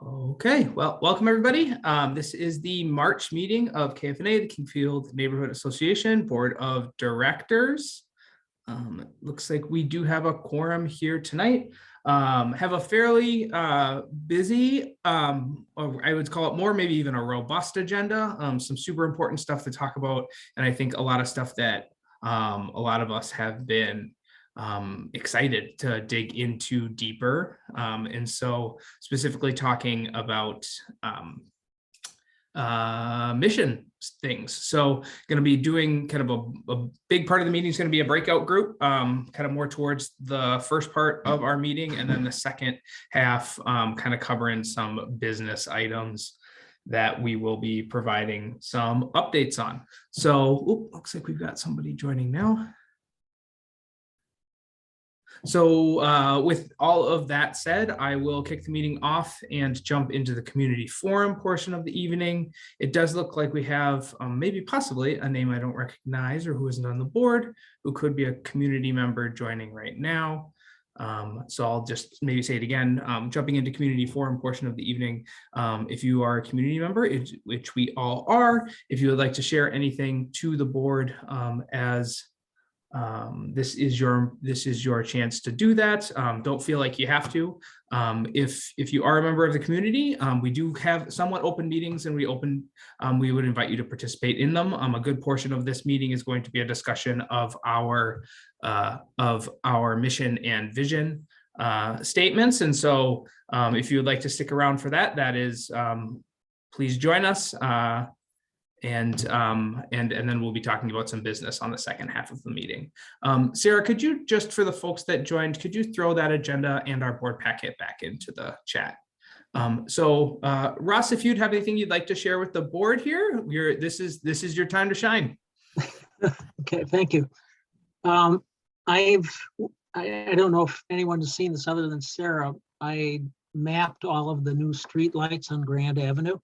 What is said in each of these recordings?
Okay, well, welcome everybody. This is the March meeting of KFNA, the Kingfield Neighborhood Association Board of Directors. It looks like we do have a quorum here tonight. Have a fairly busy, or I would call it more, maybe even a robust agenda. Some super important stuff to talk about, and I think a lot of stuff that a lot of us have been excited to dig into deeper. And so specifically talking about mission things. So going to be doing kind of a big part of the meeting is going to be a breakout group, kind of more towards the first part of our meeting. And then the second half kind of covering some business items that we will be providing some updates on. So looks like we've got somebody joining now. So with all of that said, I will kick the meeting off and jump into the community forum portion of the evening. It does look like we have maybe possibly a name I don't recognize or who isn't on the board, who could be a community member joining right now. So I'll just maybe say it again, jumping into community forum portion of the evening. If you are a community member, which we all are, if you would like to share anything to the board this is your chance to do that. Don't feel like you have to. If you are a member of the community, we do have somewhat open meetings, and we would invite you to participate in them. A good portion of this meeting is going to be a discussion of our mission and vision statements. And so if you would like to stick around for that, please join us. And then we'll be talking about some business on the second half of the meeting. Sarah, could you just, for the folks that joined, could you throw that agenda and our board packet back into the chat? So Ross, if you'd have anything you'd like to share with the board here, this is your time to shine. Okay, thank you. I don't know if anyone has seen this other than Sarah. I mapped all of the new street lights on Grand Avenue,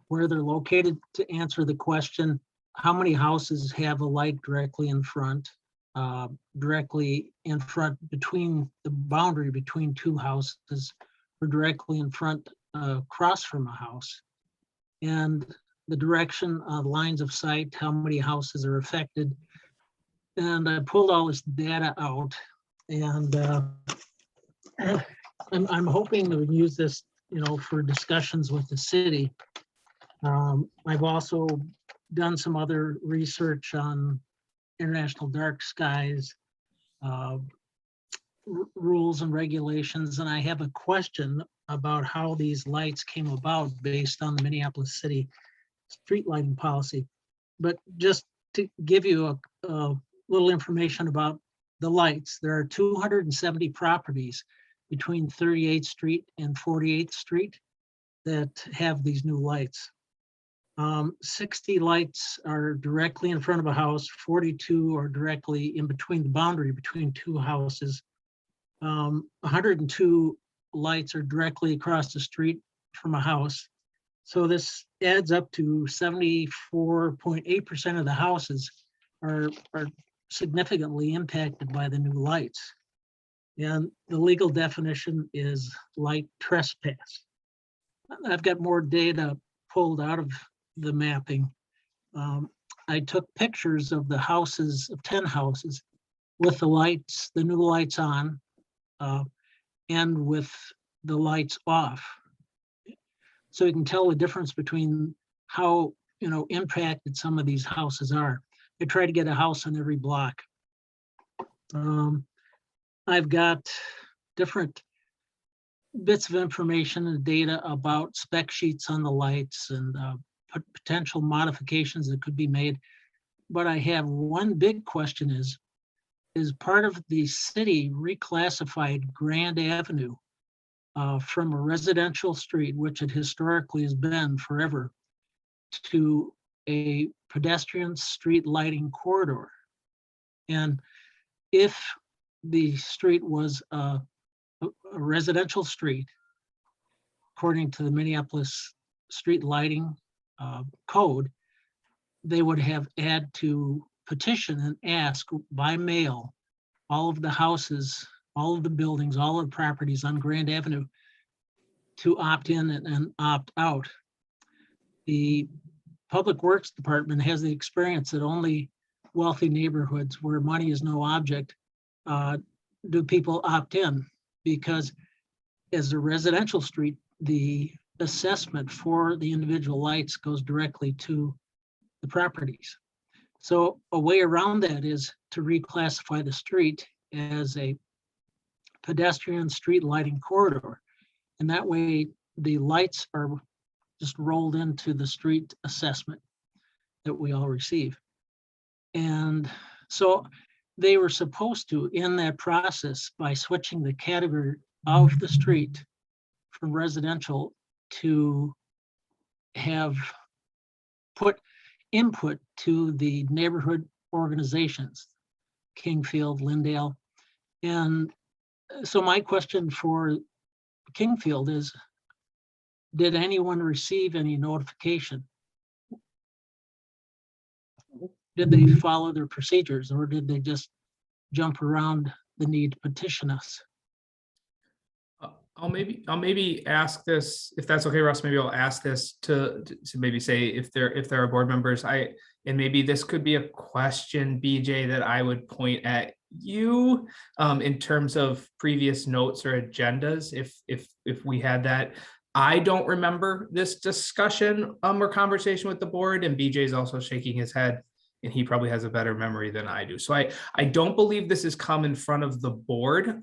where they're located, to answer the question, how many houses have a light directly in front between the boundary between two houses, or directly in front across from a house, and the direction of lines of sight, how many houses are affected. And I pulled all this data out, and I'm hoping to use this, for discussions with the city. I've also done some other research on international dark skies, rules and regulations, and I have a question about how these lights came about based on the Minneapolis City street lighting policy. But just to give you a little information about the lights, there are 270 properties between 38th Street and 48th Street that have these new lights. 60 lights are directly in front of a house, 42 are directly in between the boundary between two houses. 102 lights are directly across the street from a house. So this adds up to 74.8% of the houses are significantly impacted by the new lights. And the legal definition is light trespass. I've got more data pulled out of the mapping. I took pictures of the houses, of 10 houses, with the lights, the new lights on, and with the lights off. So you can tell the difference between how, impacted some of these houses are. I try to get a house on every block. I've got different bits of information and data about spec sheets on the lights and potential modifications that could be made. But I have one big question is part of the city reclassified Grand Avenue from a residential street, which it historically has been forever, to a pedestrian street lighting corridor? And if the street was a residential street, according to the Minneapolis street lighting code, they would have had to petition and ask by mail all of the houses, all of the buildings, all of the properties on Grand Avenue to opt in and opt out. The Public Works Department has the experience that only wealthy neighborhoods where money is no object do people opt in, because as a residential street, the assessment for the individual lights goes directly to the properties. So a way around that is to reclassify the street as a pedestrian street lighting corridor. And that way the lights are just rolled into the street assessment that we all receive. And so they were supposed to, in that process, by switching the category of the street from residential, to have put input to the neighborhood organizations, Kingfield, Lindale. And so my question for Kingfield is, did anyone receive any notification? Did they follow their procedures, or did they just jump around the need to petition us? I'll maybe ask this, if that's okay, Russ. Maybe I'll ask this to maybe say if there are board members. And maybe this could be a question, BJ, that I would point at you in terms of previous notes or agendas, if we had that. I don't remember this discussion or conversation with the board, and BJ is also shaking his head, and he probably has a better memory than I do. So I don't believe this has come in front of the board.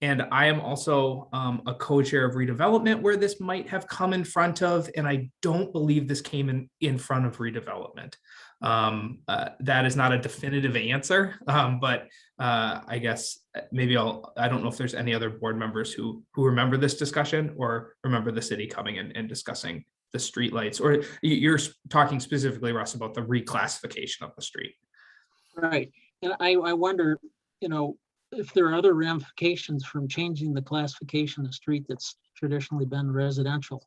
And I am also a co-chair of redevelopment where this might have come in front of, and I don't believe this came in front of redevelopment. That is not a definitive answer, but I guess maybe I don't know if there's any other board members who remember this discussion or remember the city coming in and discussing the streetlights, or you're talking specifically, Russ, about the reclassification of the street. Right. And I wonder, if there are other ramifications from changing the classification of the street that's traditionally been residential.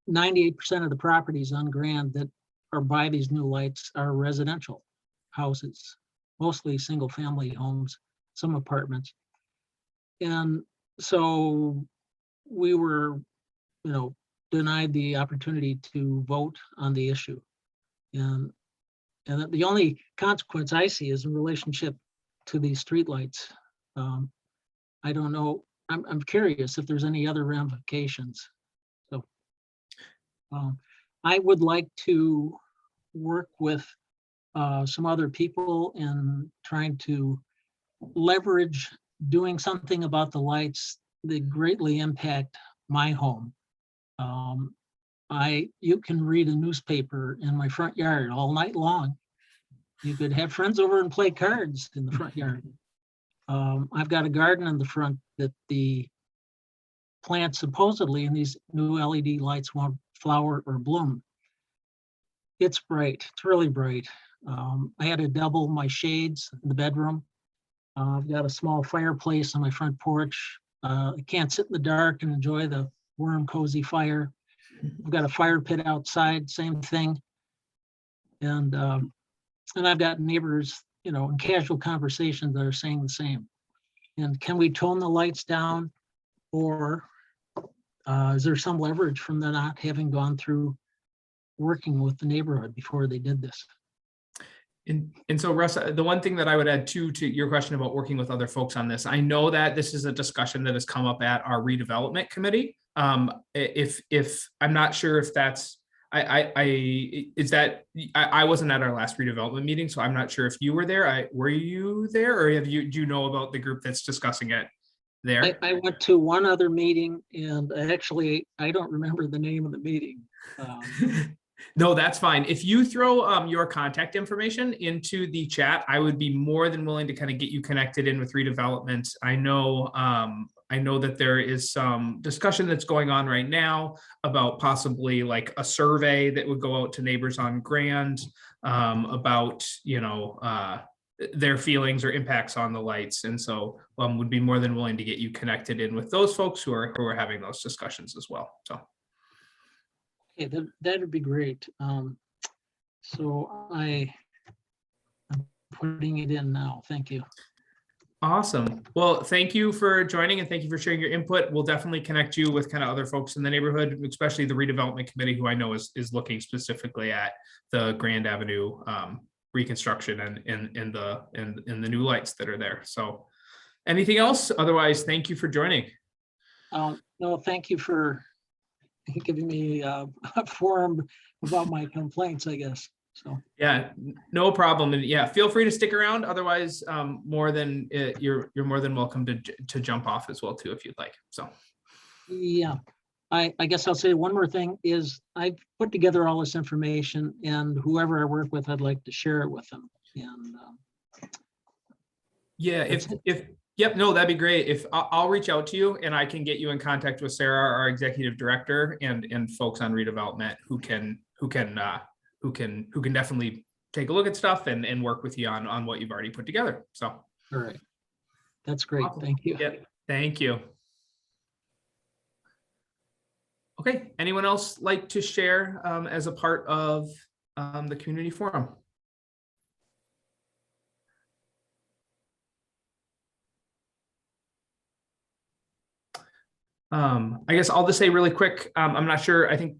98% of the properties on Grand that are by these new lights are residential houses, mostly single family homes, some apartments. And so we were, denied the opportunity to vote on the issue. And the only consequence I see is in relationship to these streetlights. I don't know. I'm curious if there's any other ramifications. So I would like to work with some other people in trying to leverage doing something about the lights that greatly impact my home. You can read a newspaper in my front yard all night long. You could have friends over and play cards in the front yard. I've got a garden in the front that the plants supposedly in these new LED lights won't flower or bloom. It's bright. It's really bright. I had to double my shades in the bedroom. I've got a small fireplace on my front porch. I can't sit in the dark and enjoy the warm, cozy fire. I've got a fire pit outside, same thing. And I've got neighbors, in casual conversations that are saying the same. And can we tone the lights down, or is there some leverage from the not having gone through working with the neighborhood before they did this? And so, Russ, the one thing that I would add to your question about working with other folks on this, I know that this is a discussion that has come up at our redevelopment committee. If I'm not sure if that's, I wasn't at our last redevelopment meeting, so I'm not sure if you were there. Were you there, or do you know about the group that's discussing it there? I went to one other meeting, and actually, I don't remember the name of the meeting. No, that's fine. If you throw your contact information into the chat, I would be more than willing to kind of get you connected in with redevelopment. I know that there is some discussion that's going on right now about possibly like a survey that would go out to neighbors on Grand about, their feelings or impacts on the lights. And so would be more than willing to get you connected in with those folks who are having those discussions as well. So. Okay, that'd be great. So I'm putting it in now. Thank you. Awesome. Well, thank you for joining and thank you for sharing your input. We'll definitely connect you with kind of other folks in the neighborhood, especially the redevelopment committee, who I know is looking specifically at the Grand Avenue reconstruction and the new lights that are there. So anything else? Otherwise, thank you for joining. No, thank you for giving me a forum about my complaints, I guess. So Yeah, no problem. And yeah, feel free to stick around. Otherwise, you're more than welcome to jump off as well too, if you'd like. So yeah, I guess I'll say one more thing is I've put together all this information, and whoever I work with, I'd like to share it with them. And yeah, yep, no, that'd be great. If I'll reach out to you and I can get you in contact with Sarah, our executive director, and folks on redevelopment who can definitely take a look at stuff and work with you on what you've already put together. So, all right, that's great. awesome. Thank you. Yeah, thank you. Okay, anyone else like to share as a part of the community forum? I guess I'll just say really quick, I'm not sure, I think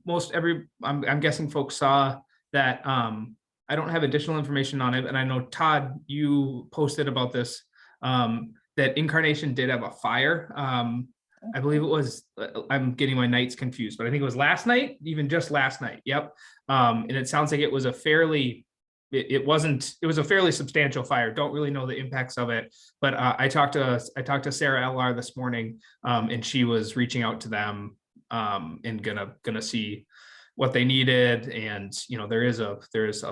I'm guessing folks saw that I don't have additional information on it, and I know Todd, you posted about this, that Incarnation did have a fire. I believe it was, I'm getting my nights confused, but I think it was last night, even just last night. Yep. And it sounds like it was a fairly, it was a fairly substantial fire. Don't really know the impacts of it, but I talked to Sarah LR this morning, and she was reaching out to them and gonna see what they needed. And there is a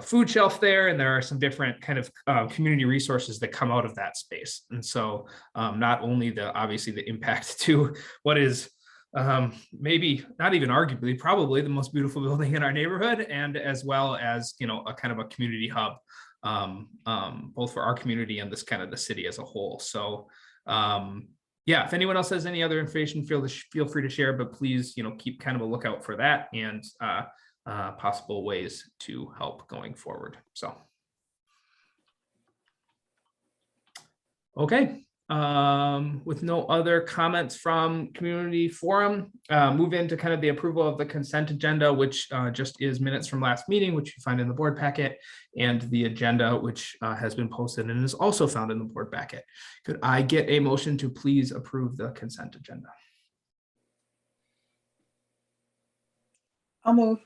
food shelf there, and there are some different kind of community resources that come out of that space. And so not only obviously the impact to what is maybe not even arguably probably the most beautiful building in our neighborhood, and as well as a kind of a community hub, both for our community and this kind of the city as a whole. So yeah, if anyone else has any other information, feel free to share, but please keep kind of a lookout for that and possible ways to help going forward. So okay. With no other comments from community forum, move into kind of the approval of the consent agenda, which just is minutes from last meeting, which you find in the board packet, and the agenda, which has been posted and is also found in the board packet. Could I get a motion to please approve the consent agenda? I'll move.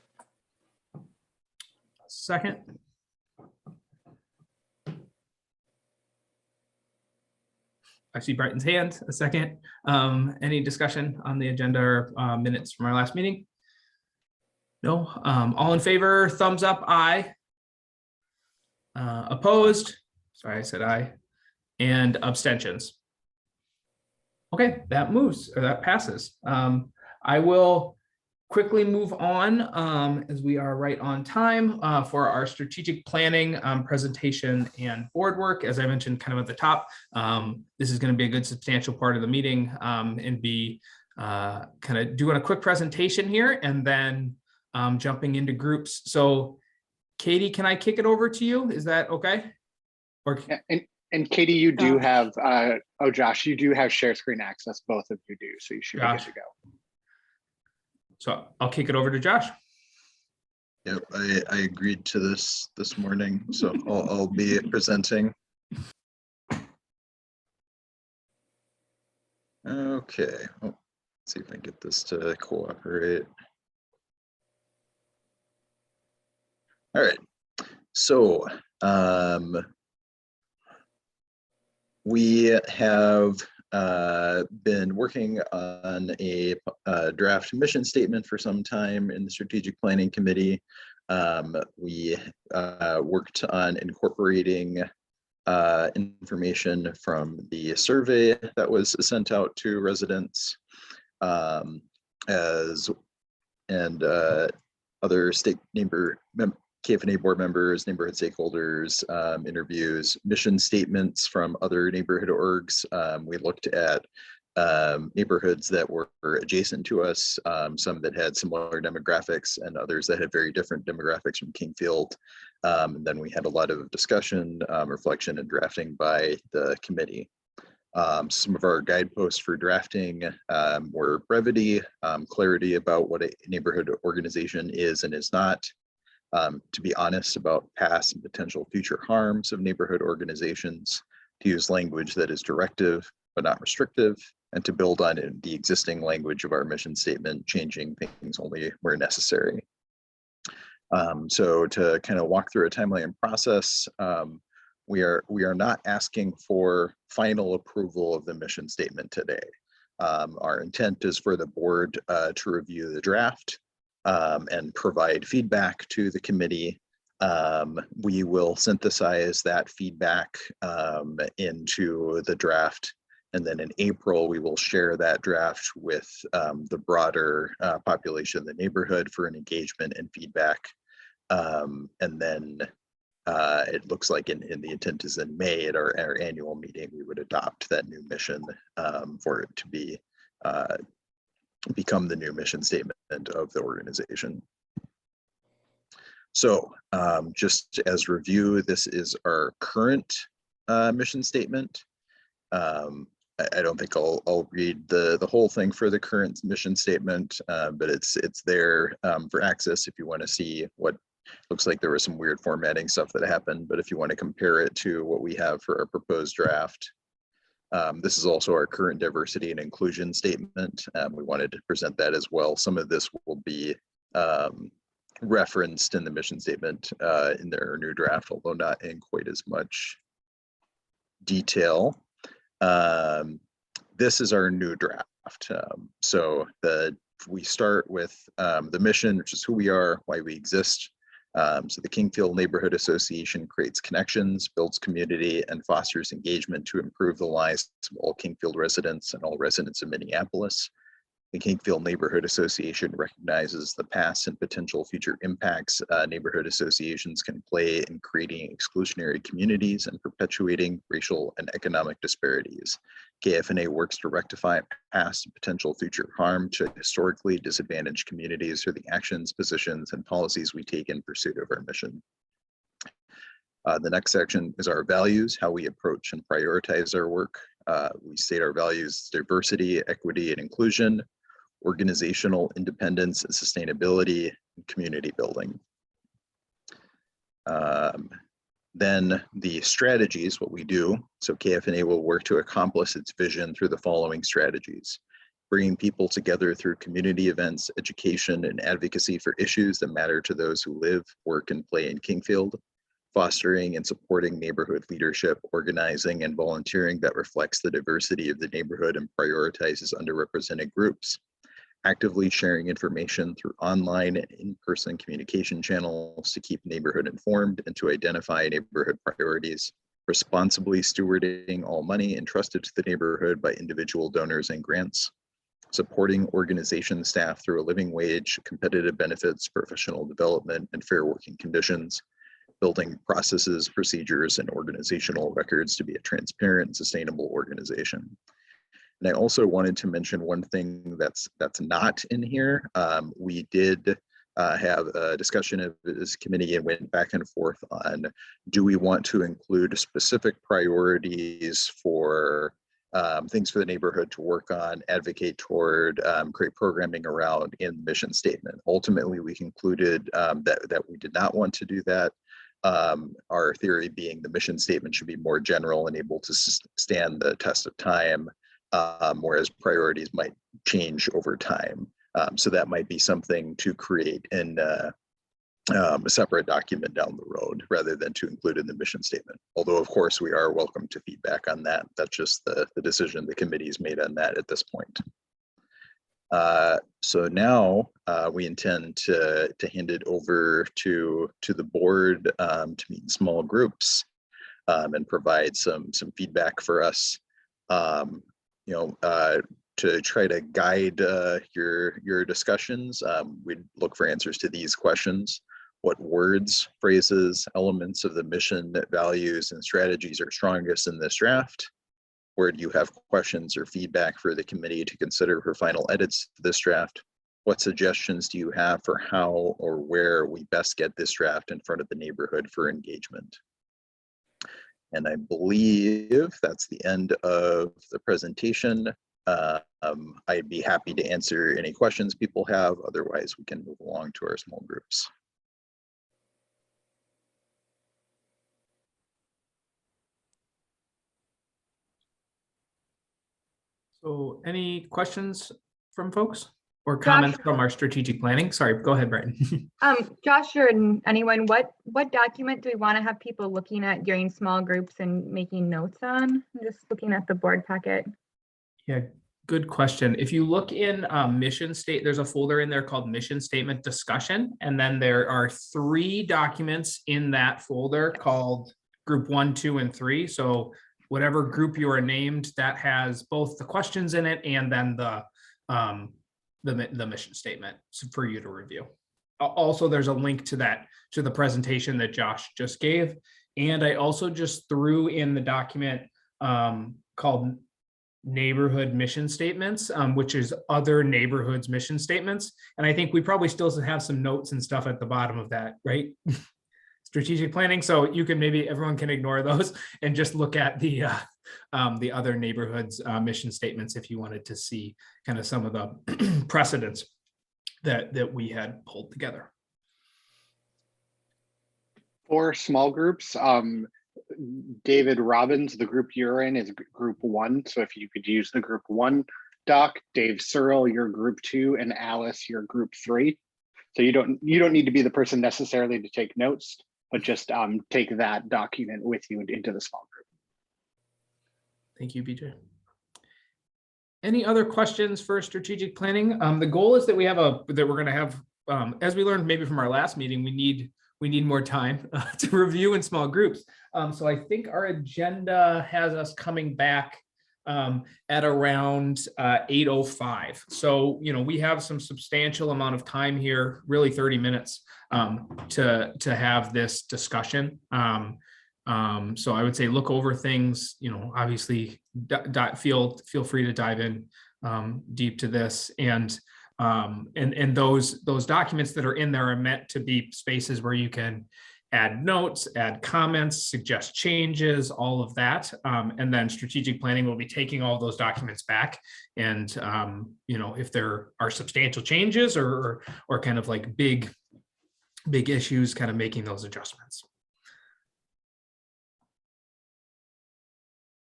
Second. I see Brighton's hand. A second. Any discussion on the agenda or minutes from our last meeting? No. All in favor, thumbs up, aye. Opposed? Sorry, I said aye. And abstentions. Okay, that moves, or that passes. I will quickly move on as we are right on time for our strategic planning presentation and board work. As I mentioned kind of at the top, this is going to be a good substantial part of the meeting, and be kind of doing a quick presentation here and then jumping into groups. So Katie, can I kick it over to you? Is that okay? Or and Katie, you do have Josh, you do have share screen access. Both of you do, so you should be good to go. So I'll kick it over to Josh. Yep, I agreed to this morning, so I'll be presenting. Okay, let's see if I can get this to cooperate. All right, so we have been working on a draft mission statement for some time in the Strategic Planning Committee. We worked on incorporating information from the survey that was sent out to residents, and other KFNA board members, neighborhood stakeholders, interviews, mission statements from other neighborhood orgs. We looked at neighborhoods that were adjacent to us, some that had similar demographics and others that had very different demographics from Kingfield. And then we had a lot of discussion, reflection, and drafting by the committee. Some of our guideposts for drafting were brevity, clarity about what a neighborhood organization is and is not, to be honest about past and potential future harms of neighborhood organizations, to use language that is directive but not restrictive, and to build on the existing language of our mission statement, changing things only where necessary. So to kind of walk through a timeline process, we are not asking for final approval of the mission statement today. Our intent is for the board to review the draft and provide feedback to the committee. We will synthesize that feedback into the draft, and then in April we will share that draft with the broader population of the neighborhood for an engagement and feedback. And then it looks like in the intent is in May at our annual meeting, we would adopt that new mission for it to be become the new mission statement of the organization. So just as review, this is our current mission statement. I don't think I'll read the whole thing for the current mission statement, but it's there for access if you want to see what looks like. There was some weird formatting stuff that happened, but if you want to compare it to what we have for our proposed draft, this is also our current diversity and inclusion statement. We wanted to present that as well. Some of this will be referenced in the mission statement in their new draft, although not in quite as much detail. This is our new draft. So we start with the mission, which is who we are, why we exist. So the Kingfield Neighborhood Association creates connections, builds community, and fosters engagement to improve the lives of all Kingfield residents and all residents of Minneapolis. The Kingfield Neighborhood Association recognizes the past and potential future impacts neighborhood associations can play in creating exclusionary communities and perpetuating racial and economic disparities. KFNA works to rectify past and potential future harm to historically disadvantaged communities through the actions, positions, and policies we take in pursuit of our mission. The next section is our values, how we approach and prioritize our work. We state our values: diversity, equity, and inclusion, organizational independence and sustainability, and community building. Then the strategies, what we do. So KFNA will work to accomplish its vision through the following strategies: bringing people together through community events, education, and advocacy for issues that matter to those who live, work, and play in Kingfield; fostering and supporting neighborhood leadership, organizing, and volunteering that reflects the diversity of the neighborhood and prioritizes underrepresented groups; actively sharing information through online and in-person communication channels to keep neighborhood informed and to identify neighborhood priorities; responsibly stewarding all money entrusted to the neighborhood by individual donors and grants; supporting organization staff through a living wage, competitive benefits, professional development, and fair working conditions; building processes, procedures, and organizational records to be a transparent and sustainable organization. And I also wanted to mention one thing that's not in here. We did have a discussion of this committee and went back and forth on, do we want to include specific priorities for things for the neighborhood to work on, advocate toward, create programming around in the mission statement. Ultimately, we concluded that we did not want to do that. Our theory being the mission statement should be more general and able to stand the test of time, whereas priorities might change over time. So that might be something to create in a separate document down the road rather than to include in the mission statement. Although, of course, we are welcome to feedback on that. That's just the decision the committee's made on that at this point. So now we intend to hand it over to the board to meet in small groups and provide some feedback for us. To try to guide your discussions. We'd look for answers to these questions: what words, phrases, elements of the mission, values, and strategies are strongest in this draft? Where do you have questions or feedback for the committee to consider for final edits to this draft? What suggestions do you have for how or where we best get this draft in front of the neighborhood for engagement? And I believe that's the end of the presentation. I'd be happy to answer any questions people have. Otherwise, we can move along to our small groups. So any questions from folks or comments from our strategic planning? Sorry, go ahead, Brighton. Josh or anyone, what document do we want to have people looking at during small groups and making notes on? I'm just looking at the board packet. Yeah, good question. If you look in mission state, there's a folder in there called mission statement discussion. And then there are 3 documents in that folder called group 1, 2, and 3. So whatever group you are named, that has both the questions in it and then the mission statement for you to review. Also, there's a link to the presentation that Josh just gave. And I also just threw in the document called neighborhood mission statements, which is other neighborhoods mission statements. And I think we probably still have some notes and stuff at the bottom of that, right? Strategic planning. So you can everyone can ignore those and just look at the other neighborhoods mission statements if you wanted to see kind of some of the precedents that we had pulled together. For small groups, David Robbins, the group you're in is group 1. So if you could use the group 1 doc, Dave Searle, your group 2, and Alice, your group 3. So you don't need to be the person necessarily to take notes, but just take that document with you into the small group. Thank you, BJ. Any other questions for strategic planning? The goal is that we're going to have, as we learned maybe from our last meeting, we need more time to review in small groups. So I think our agenda has us coming back at around 8:05. So, we have some substantial amount of time here, really 30 minutes to have this discussion. So I would say look over things, obviously feel free to dive in deep to this, and those documents that are in there are meant to be spaces where you can add notes, add comments, suggest changes, all of that. And then strategic planning will be taking all those documents back. And, if there are substantial changes or kind of like big issues, kind of making those adjustments.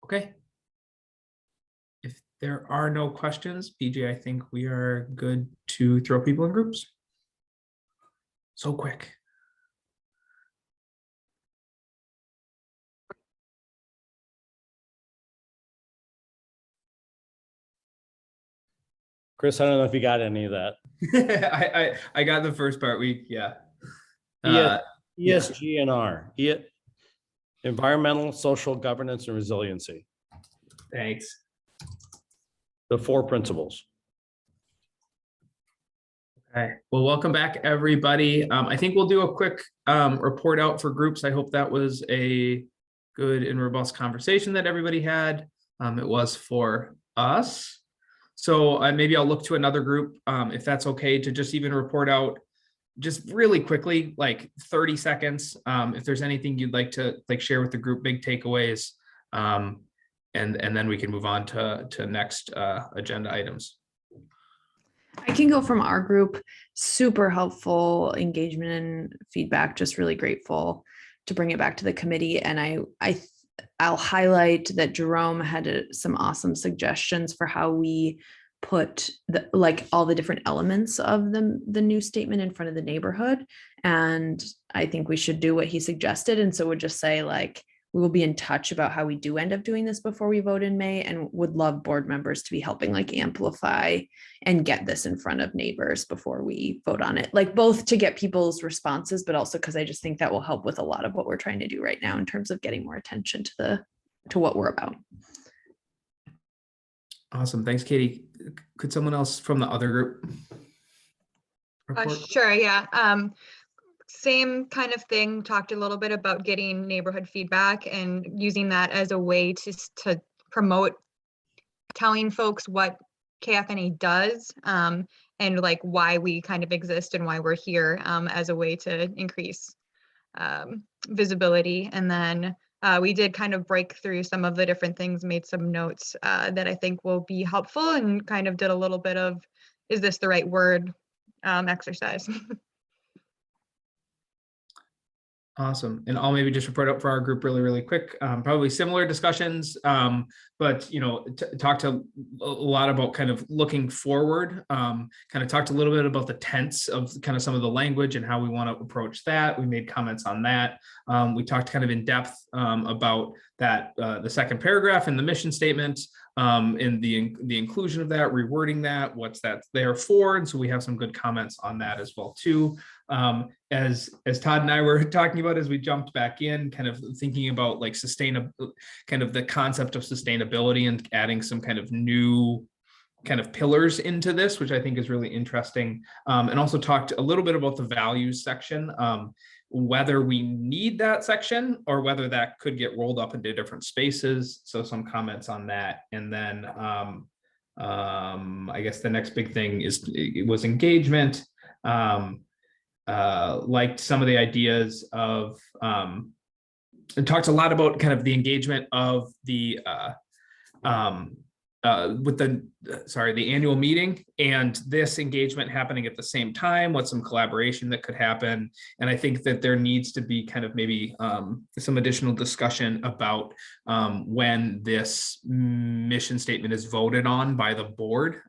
Okay. If there are no questions, BJ, I think we are good to throw people in groups. So quick. Chris, I don't know if you got any of that. I got the first part. Yeah. ESG and R, environmental, social, governance, and resiliency. Thanks. The 4 principles. Okay. Well, welcome back, everybody. I think we'll do a quick report out for groups. I hope that was a good and robust conversation that everybody had. It was for us. So maybe I'll look to another group, if that's okay, to just even report out just really quickly, like 30 seconds. If there's anything you'd like to share with the group, big takeaways, and then we can move on to next agenda items. I can go from our group. Super helpful engagement and feedback. Just really grateful to bring it back to the committee. And I'll highlight that Jerome had some awesome suggestions for how we put all the different elements of the new statement in front of the neighborhood. And I think we should do what he suggested. And so we'll just say we will be in touch about how we do end up doing this before we vote in May, and would love board members to be helping amplify and get this in front of neighbors before we vote on it, both to get people's responses, but also because I just think that will help with a lot of what we're trying to do right now in terms of getting more attention to what we're about. Awesome. Thanks, Katie. Could someone else from the other group report? Sure, yeah. Same kind of thing, talked a little bit about getting neighborhood feedback and using that as a way to promote telling folks what KFNA does, and why we kind of exist and why we're here, as a way to increase visibility. And then we did kind of break through some of the different things, made some notes that I think will be helpful, and kind of did a little bit of, is this the right word exercise. Awesome. And I'll maybe just report out for our group really, really quick. Probably similar discussions, but talked a lot about kind of looking forward. Kind of talked a little bit about the tense of kind of some of the language and how we want to approach that. We made comments on that. We talked kind of in depth about that, the second paragraph in the mission statement, and the inclusion of that, rewording that, what's that there for. And so we have some good comments on that as well too. As Todd and I were talking about as we jumped back in, kind of thinking about like kind of the concept of sustainability and adding some kind of new kind of pillars into this, which I think is really interesting. And also talked a little bit about the values section, whether we need that section or whether that could get rolled up into different spaces. So some comments on that. And then I guess the next big thing was engagement. Liked some of the ideas of, and talked a lot about kind of the engagement of the with the annual meeting and this engagement happening at the same time, what's some collaboration that could happen. And I think that there needs to be kind of maybe some additional discussion about when this mission statement is voted on by the board,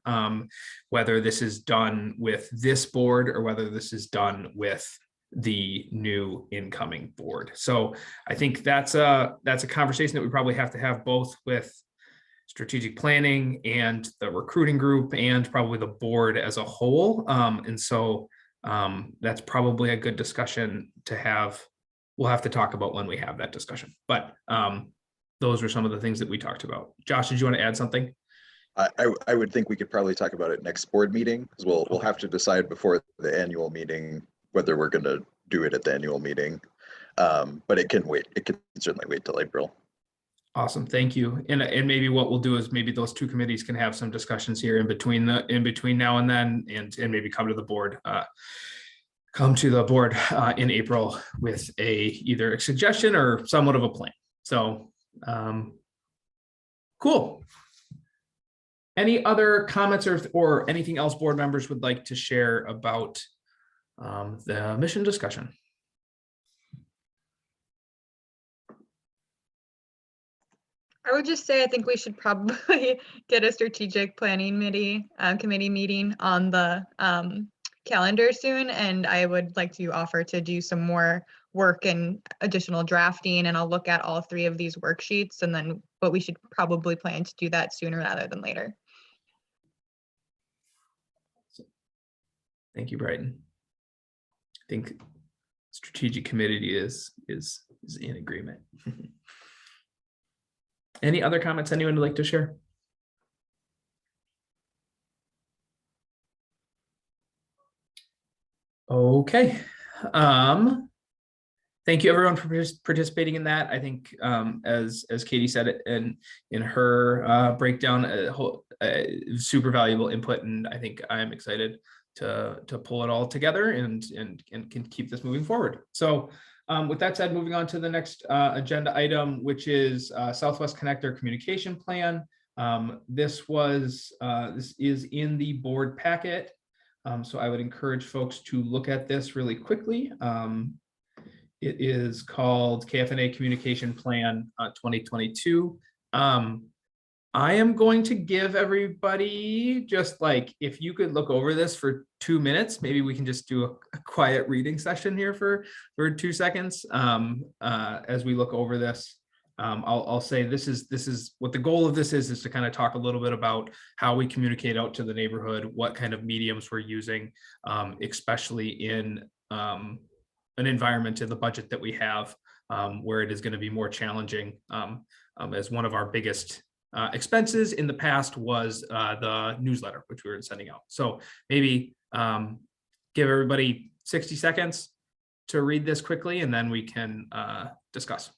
whether this is done with this board or whether this is done with the new incoming board. So I think that's a conversation that we probably have to have both with strategic planning and the recruiting group and probably the board as a whole. And so that's probably a good discussion to have. We'll have to talk about when we have that discussion, but those are some of the things that we talked about. Josh, did you want to add something? I would think we could probably talk about it next board meeting, because we'll have to decide before the annual meeting whether we're going to do it at the annual meeting. But it can wait. It can certainly wait till April. Awesome, thank you. And maybe what we'll do is maybe those two committees can have some discussions here in between now and then, and maybe come to the board in April with either a suggestion or somewhat of a plan. So cool. Any other comments or anything else board members would like to share about the mission discussion? I would just say I think we should probably get a strategic planning committee meeting on the calendar soon, and I would like to offer to do some more work and additional drafting, and I'll look at all three of these worksheets, and then but we should probably plan to do that sooner rather than later. Thank you, Brighton. I think strategic committee is in agreement. Any other comments anyone would like to share? Okay. Thank you everyone for participating in that. I think as Katie said it in her breakdown, super valuable input, and I think I'm excited to pull it all together and can keep this moving forward. So with that said, moving on to the next agenda item, which is Southwest Connector Communication Plan. This is in the board packet. So I would encourage folks to look at this really quickly. It is called KFNA Communication Plan 2022. I am going to give everybody just like, if you could look over this for 2 minutes, maybe we can just do a quiet reading session here for 2 seconds as we look over this. I'll say this is what the goal of this is to kind of talk a little bit about how we communicate out to the neighborhood, what kind of mediums we're using, especially in an environment in the budget that we have, where it is going to be more challenging, as one of our biggest expenses in the past was the newsletter, which we were sending out. So maybe give everybody 60 seconds to read this quickly, and then we can discuss.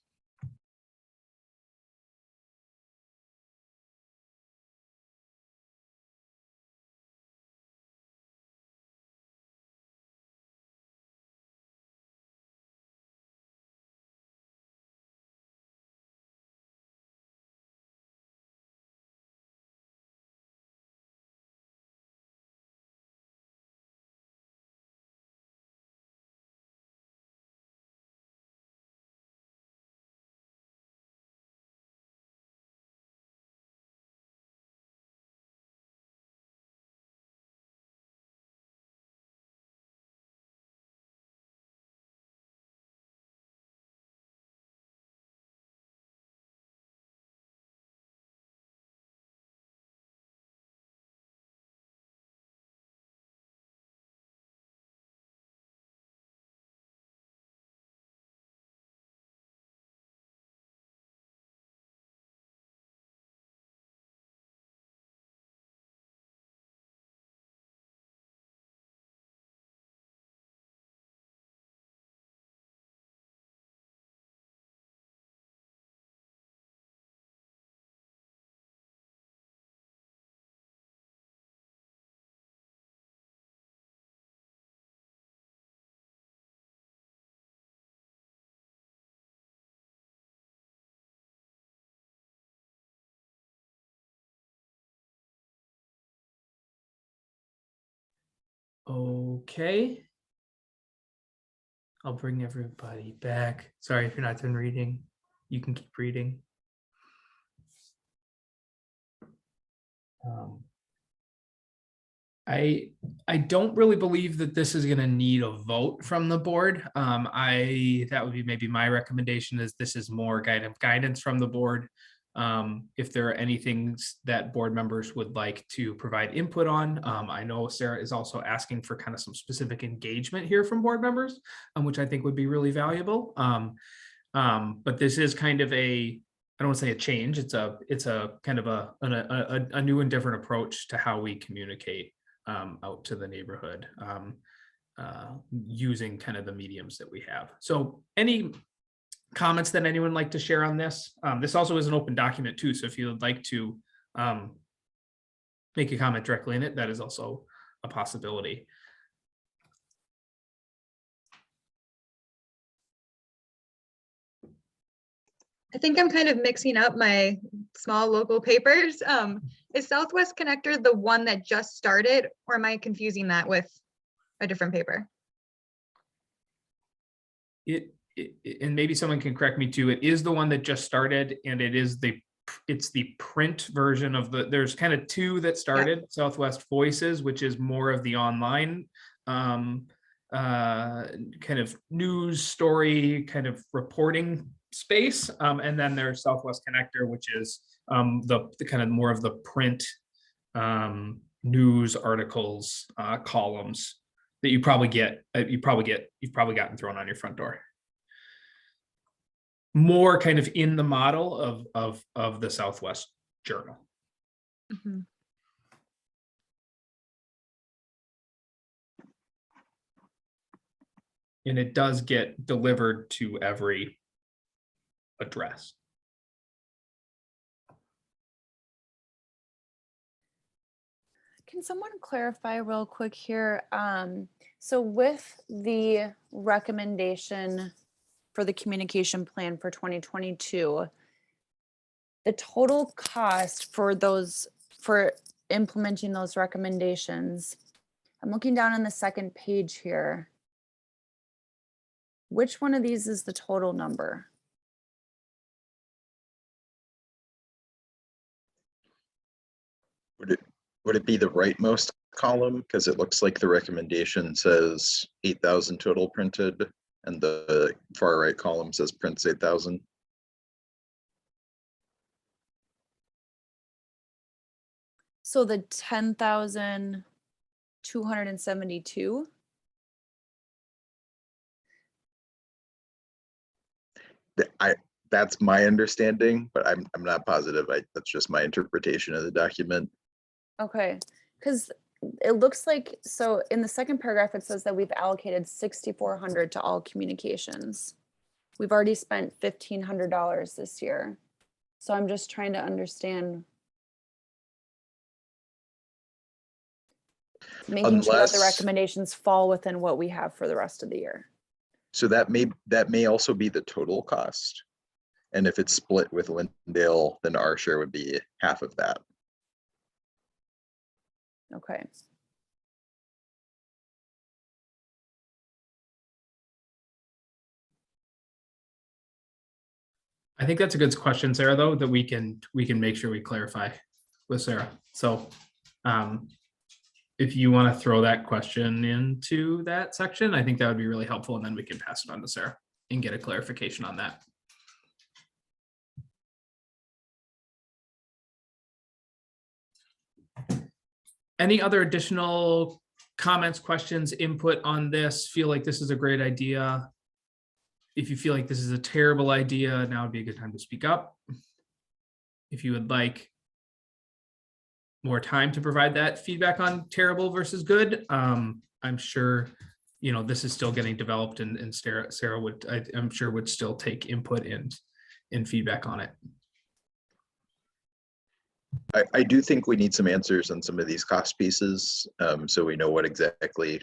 Okay. I'll bring everybody back. Sorry if you're not done reading. You can keep reading. I don't really believe that this is going to need a vote from the board. That would be maybe my recommendation, is this is more guidance from the board. If there are any things that board members would like to provide input on, I know Sarah is also asking for kind of some specific engagement here from board members, which I think would be really valuable. But this is kind of I don't want to say a change. It's a kind of a new and different approach to how we communicate out to the neighborhood, using kind of the mediums that we have. So any comments that anyone like to share on this? This also is an open document too, so if you would like to make a comment directly in it, that is also a possibility. I think I'm kind of mixing up my small local papers. Is Southwest Connector the one that just started, or am I confusing that with a different paper? And maybe someone can correct me too. It is the one that just started, and it's the print version of there's kind of two that started. Southwest Voices, which is more of the online kind of news story kind of reporting space, and then there's Southwest Connector, which is the kind of more of the print news articles, columns that you've probably gotten thrown on your front door. More kind of in the model of the Southwest Journal. Mhm. And it does get delivered to every address. Can someone clarify real quick here? So with the recommendation for the communication plan for 2022, the total cost for implementing those recommendations, I'm looking down on the second page here. Which one of these is the total number? Would it be the rightmost column? Because it looks like the recommendation says 8,000 total printed, and the far right column says prints 8,000. So the 10,272. That's my understanding, but I'm not positive. That's just my interpretation of the document. Okay, because it looks like, so in the second paragraph, it says that we've allocated 6,400 to all communications. We've already spent $1,500 this year. So I'm just trying to understand. Making sure that the Unless- recommendations fall within what we have for the rest of the year. So that may also be the total cost. And if it's split with Lindale, then our share would be half of that. Okay. I think that's a good question, Sarah, though, that we can make sure we clarify with Sarah. So if you want to throw that question into that section, I think that would be really helpful, and then we can pass it on to Sarah and get a clarification on that. Any other additional comments, questions, input on this? Feel like this is a great idea? If you feel like this is a terrible idea, now would be a good time to speak up. If you would like more time to provide that feedback on terrible versus good, I'm sure, this is still getting developed, and Sarah would, I'm sure, would still take input and feedback on it. I do think we need some answers on some of these cost pieces, so we know what exactly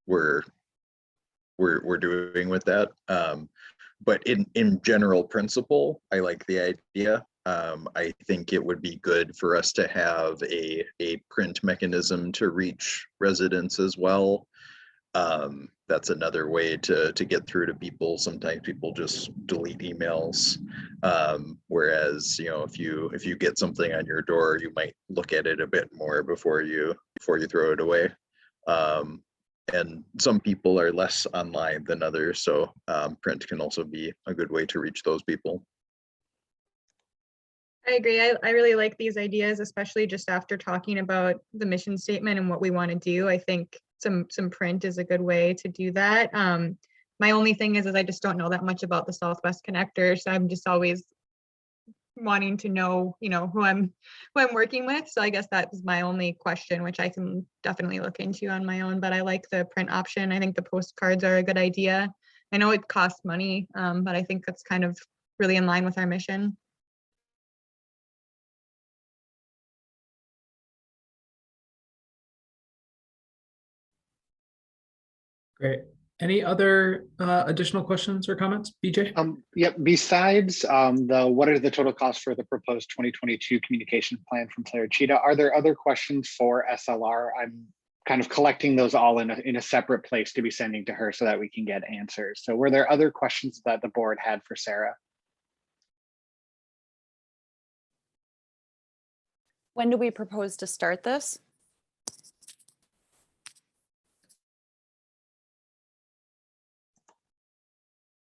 we're doing with that. But in general principle, I like the idea. I think it would be good for us to have a print mechanism to reach residents as well. That's another way to get through to people. Sometimes people just delete emails. Whereas, you know, if you get something on your door, you might look at it a bit more before you throw it away. And some people are less online than others, so print can also be a good way to reach those people. I agree. I really like these ideas, especially just after talking about the mission statement and what we want to do. I think some print is a good way to do that. My only thing is I just don't know that much about the Southwest Connector, so I'm just always wanting to know, you know, who I'm working with. So I guess that was my only question, which I can definitely look into on my own. But I like the print option. I think the postcards are a good idea. I know it costs money, but I think that's kind of really in line with our mission. Great. Any other additional questions or comments, BJ? Yep. Besides what are the total costs for the proposed 2022 communication plan from Claire Cheetah? Are there other questions for SLR? I'm kind of collecting those all in a separate place to be sending to her so that we can get answers. So were there other questions that the board had for Sarah? When do we propose to start this?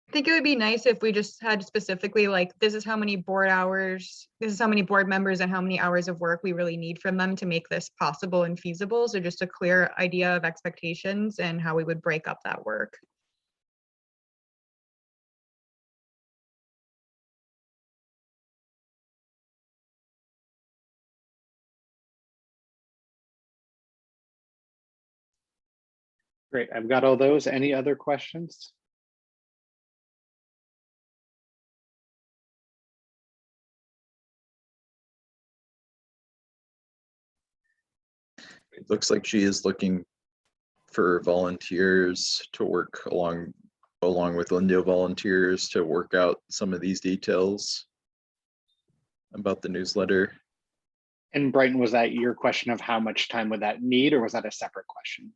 I think it would be nice if we just had specifically like, this is how many board hours, this is how many board members and how many hours of work we really need from them to make this possible and feasible. So just a clear idea of expectations and how we would break up that work. Great, I've got all those. Any other questions? It looks like she is looking for volunteers to work along with Lindio volunteers to work out some of these details about the newsletter. And Brighton, was that your question of how much time would that need, or was that a separate question?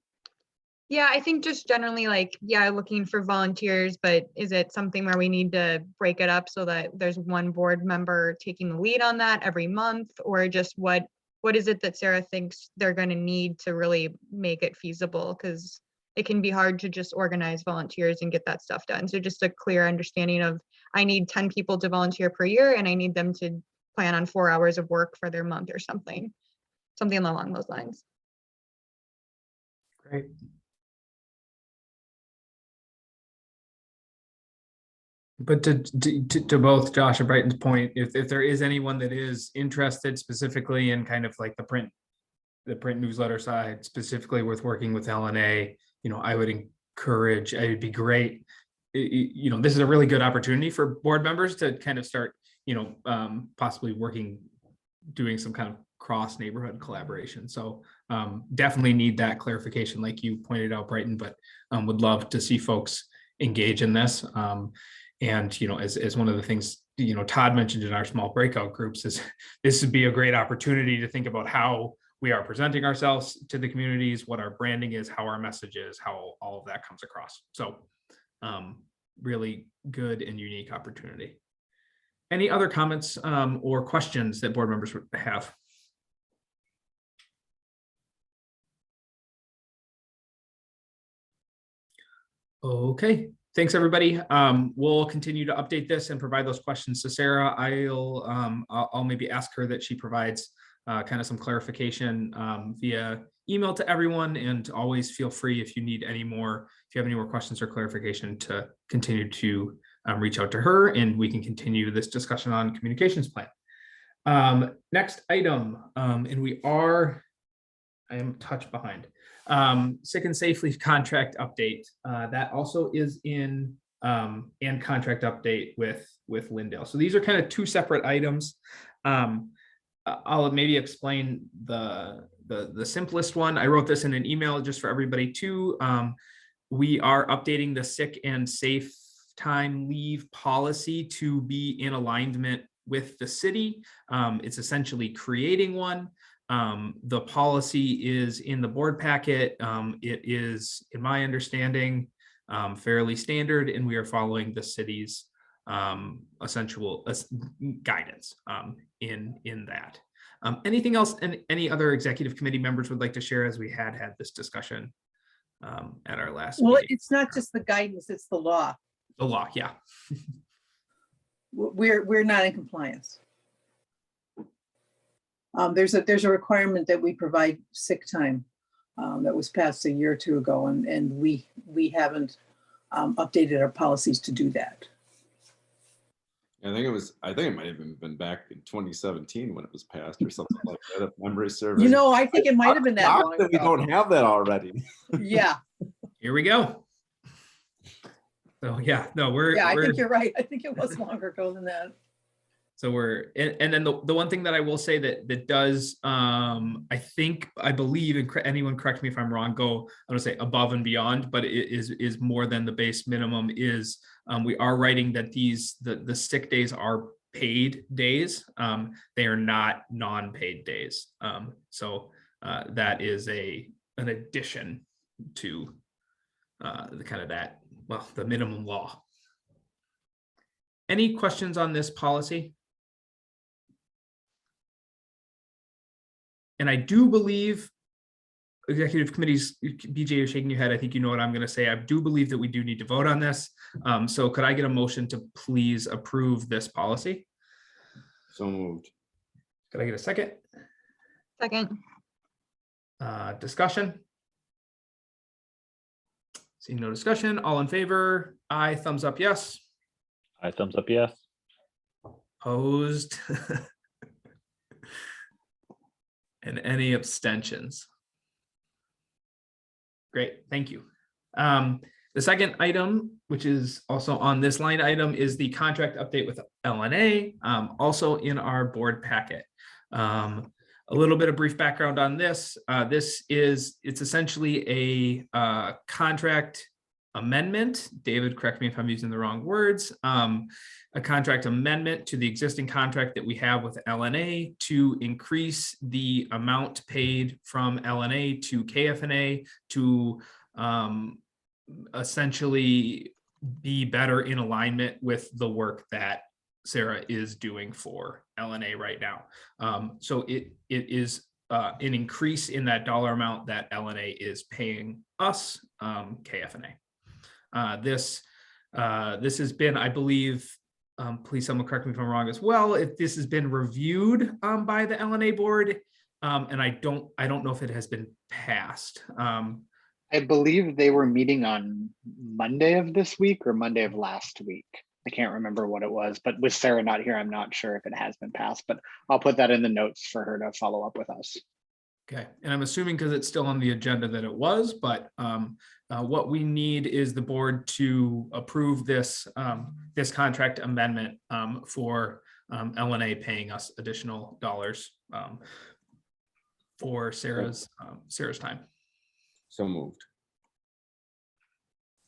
Yeah, I think just generally like, yeah, looking for volunteers, but is it something where we need to break it up so that there's one board member taking the lead on that every month, or just what is it that Sarah thinks they're going to need to really make it feasible? Because it can be hard to just organize volunteers and get that stuff done. So just a clear understanding of, I need 10 people to volunteer per year and I need them to plan on 4 hours of work for their month or something along those lines. Great. But to both Josh and Brighton's point, if there is anyone that is interested specifically in kind of like the print newsletter side, specifically with working with LNA, you know, I would encourage, it'd be great. You know, this is a really good opportunity for board members to kind of start, you know, possibly doing some kind of cross neighborhood collaboration. So definitely need that clarification, like you pointed out, Brighton, but would love to see folks engage in this. And, you know, as one of the things, you know, Todd mentioned in our small breakout groups is this would be a great opportunity to think about how we are presenting ourselves to the communities, what our branding is, how our message is, how all of that comes across. So really good and unique opportunity. Any other comments or questions that board members would have? Okay. Thanks, everybody. We'll continue to update this and provide those questions to Sarah. I'll maybe ask her that she provides kind of some clarification via email to everyone, and always feel free if you have any more questions or clarification to continue to reach out to her, and we can continue this discussion on communications plan. Next item, and I am a touch behind. Sick and safe leave contract update. That also is in and contract update with Lindale. So these are kind of two separate items. I'll maybe explain the simplest one. I wrote this in an email just for everybody too. We are updating the sick and safe time leave policy to be in alignment with the city. It's essentially creating one. The policy is in the board packet. It is, in my understanding, fairly standard, and we are following the city's essential guidance in that. Anything else, and any other executive committee members would like to share, as we had this discussion at our last Well, meeting? it's not just the guidance, it's the law. The law, yeah. We're not in compliance. There's a requirement that we provide sick time that was passed a year or two ago, and we haven't updated our policies to do that. I think it might have even been back in 2017 when it was passed or something like that, if memory serves. You know, I think it might have been that long We ago. don't have that already. Yeah, Here we go. So yeah, no, I think you're right. I think it was longer ago than that. So and then the one thing that I will say that does, I believe, and anyone correct me if I'm wrong, I'm gonna say above and beyond, but it is more than the base minimum is, we are writing that the sick days are paid days. They are not non-paid days. So that is an addition to the kind of that, well, the minimum law. Any questions on this policy? And I do believe, executive committees, BJ, you're shaking your head. I think you know what I'm going to say. I do believe that we do need to vote on this. So could I get a motion to please approve this policy? So moved. Could I get a second? Second. Discussion? Seeing no discussion, all in favor? Aye, thumbs up, yes. I thumbs up, yes. Opposed? And any abstentions? Great, thank you. The second item, which is also on this line item, is the contract update with LNA, also in our board packet. A little bit of brief background on this. It's essentially a contract amendment. David, correct me if I'm using the wrong words. A contract amendment to the existing contract that we have with LNA to increase the amount paid from LNA to KFNA to essentially be better in alignment with the work that Sarah is doing for LNA right now. So it is an increase in that dollar amount that LNA is paying us, KFNA. This has been, I believe, please someone correct me if I'm wrong as well, if this has been reviewed by the LNA board, and I don't know if it has been passed. I believe they were meeting on Monday of this week or Monday of last week. I can't remember what it was, but with Sarah not here, I'm not sure if it has been passed, but I'll put that in the notes for her to follow up with us. Okay, and I'm assuming because it's still on the agenda that it was, but what we need is the board to approve this this contract amendment for LNA paying us additional dollars for Sarah's time. So moved.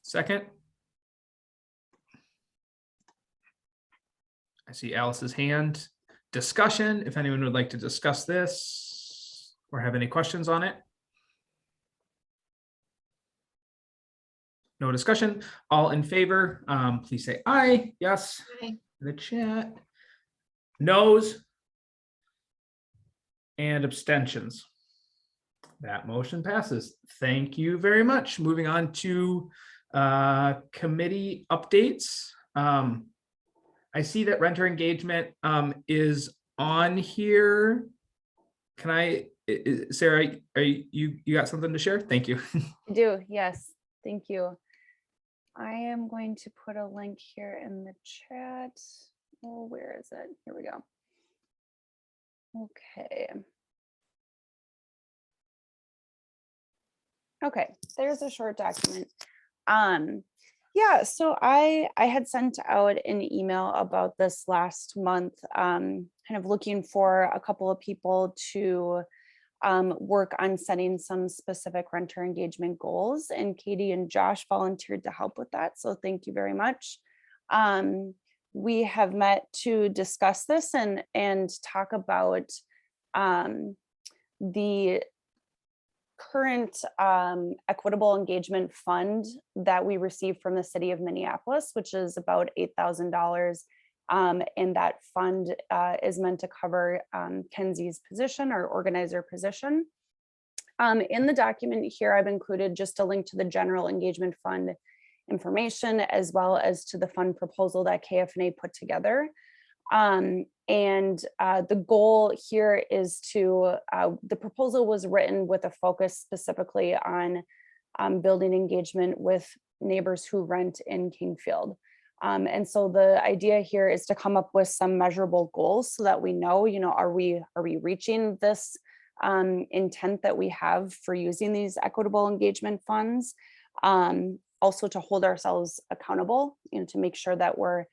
Second. I see Alice's hand. Discussion, if anyone would like to discuss this or have any questions on it. No discussion. All in favor, please say aye. Yes. Aye. In the chat. Noes. And abstentions. That motion passes. Thank you very much. Moving on to committee updates. I see that renter engagement is on here. Can I, Sarah, you got something to share? Thank you. I do, yes, thank you. I am going to put a link here in the chat. Oh, where is it? Here we go. Okay. Okay, there's a short document. Yeah, so I had sent out an email about this last month, kind of looking for a couple of people to work on setting some specific renter engagement goals, and Katie and Josh volunteered to help with that. So thank you very much. We have met to discuss this and talk about The current Equitable Engagement Fund that we received from the city of Minneapolis, which is about $8,000. And that fund is meant to cover Kenzie's position, or organizer position. In the document here, I've included just a link to the general engagement fund information, as well as to the fund proposal that KFNA put together. The goal here is to, the proposal was written with a focus specifically on building engagement with neighbors who rent in Kingfield. And so the idea here is to come up with some measurable goals so that we know, are we reaching this intent that we have for using these equitable engagement funds? Also to hold ourselves accountable, to make sure that we're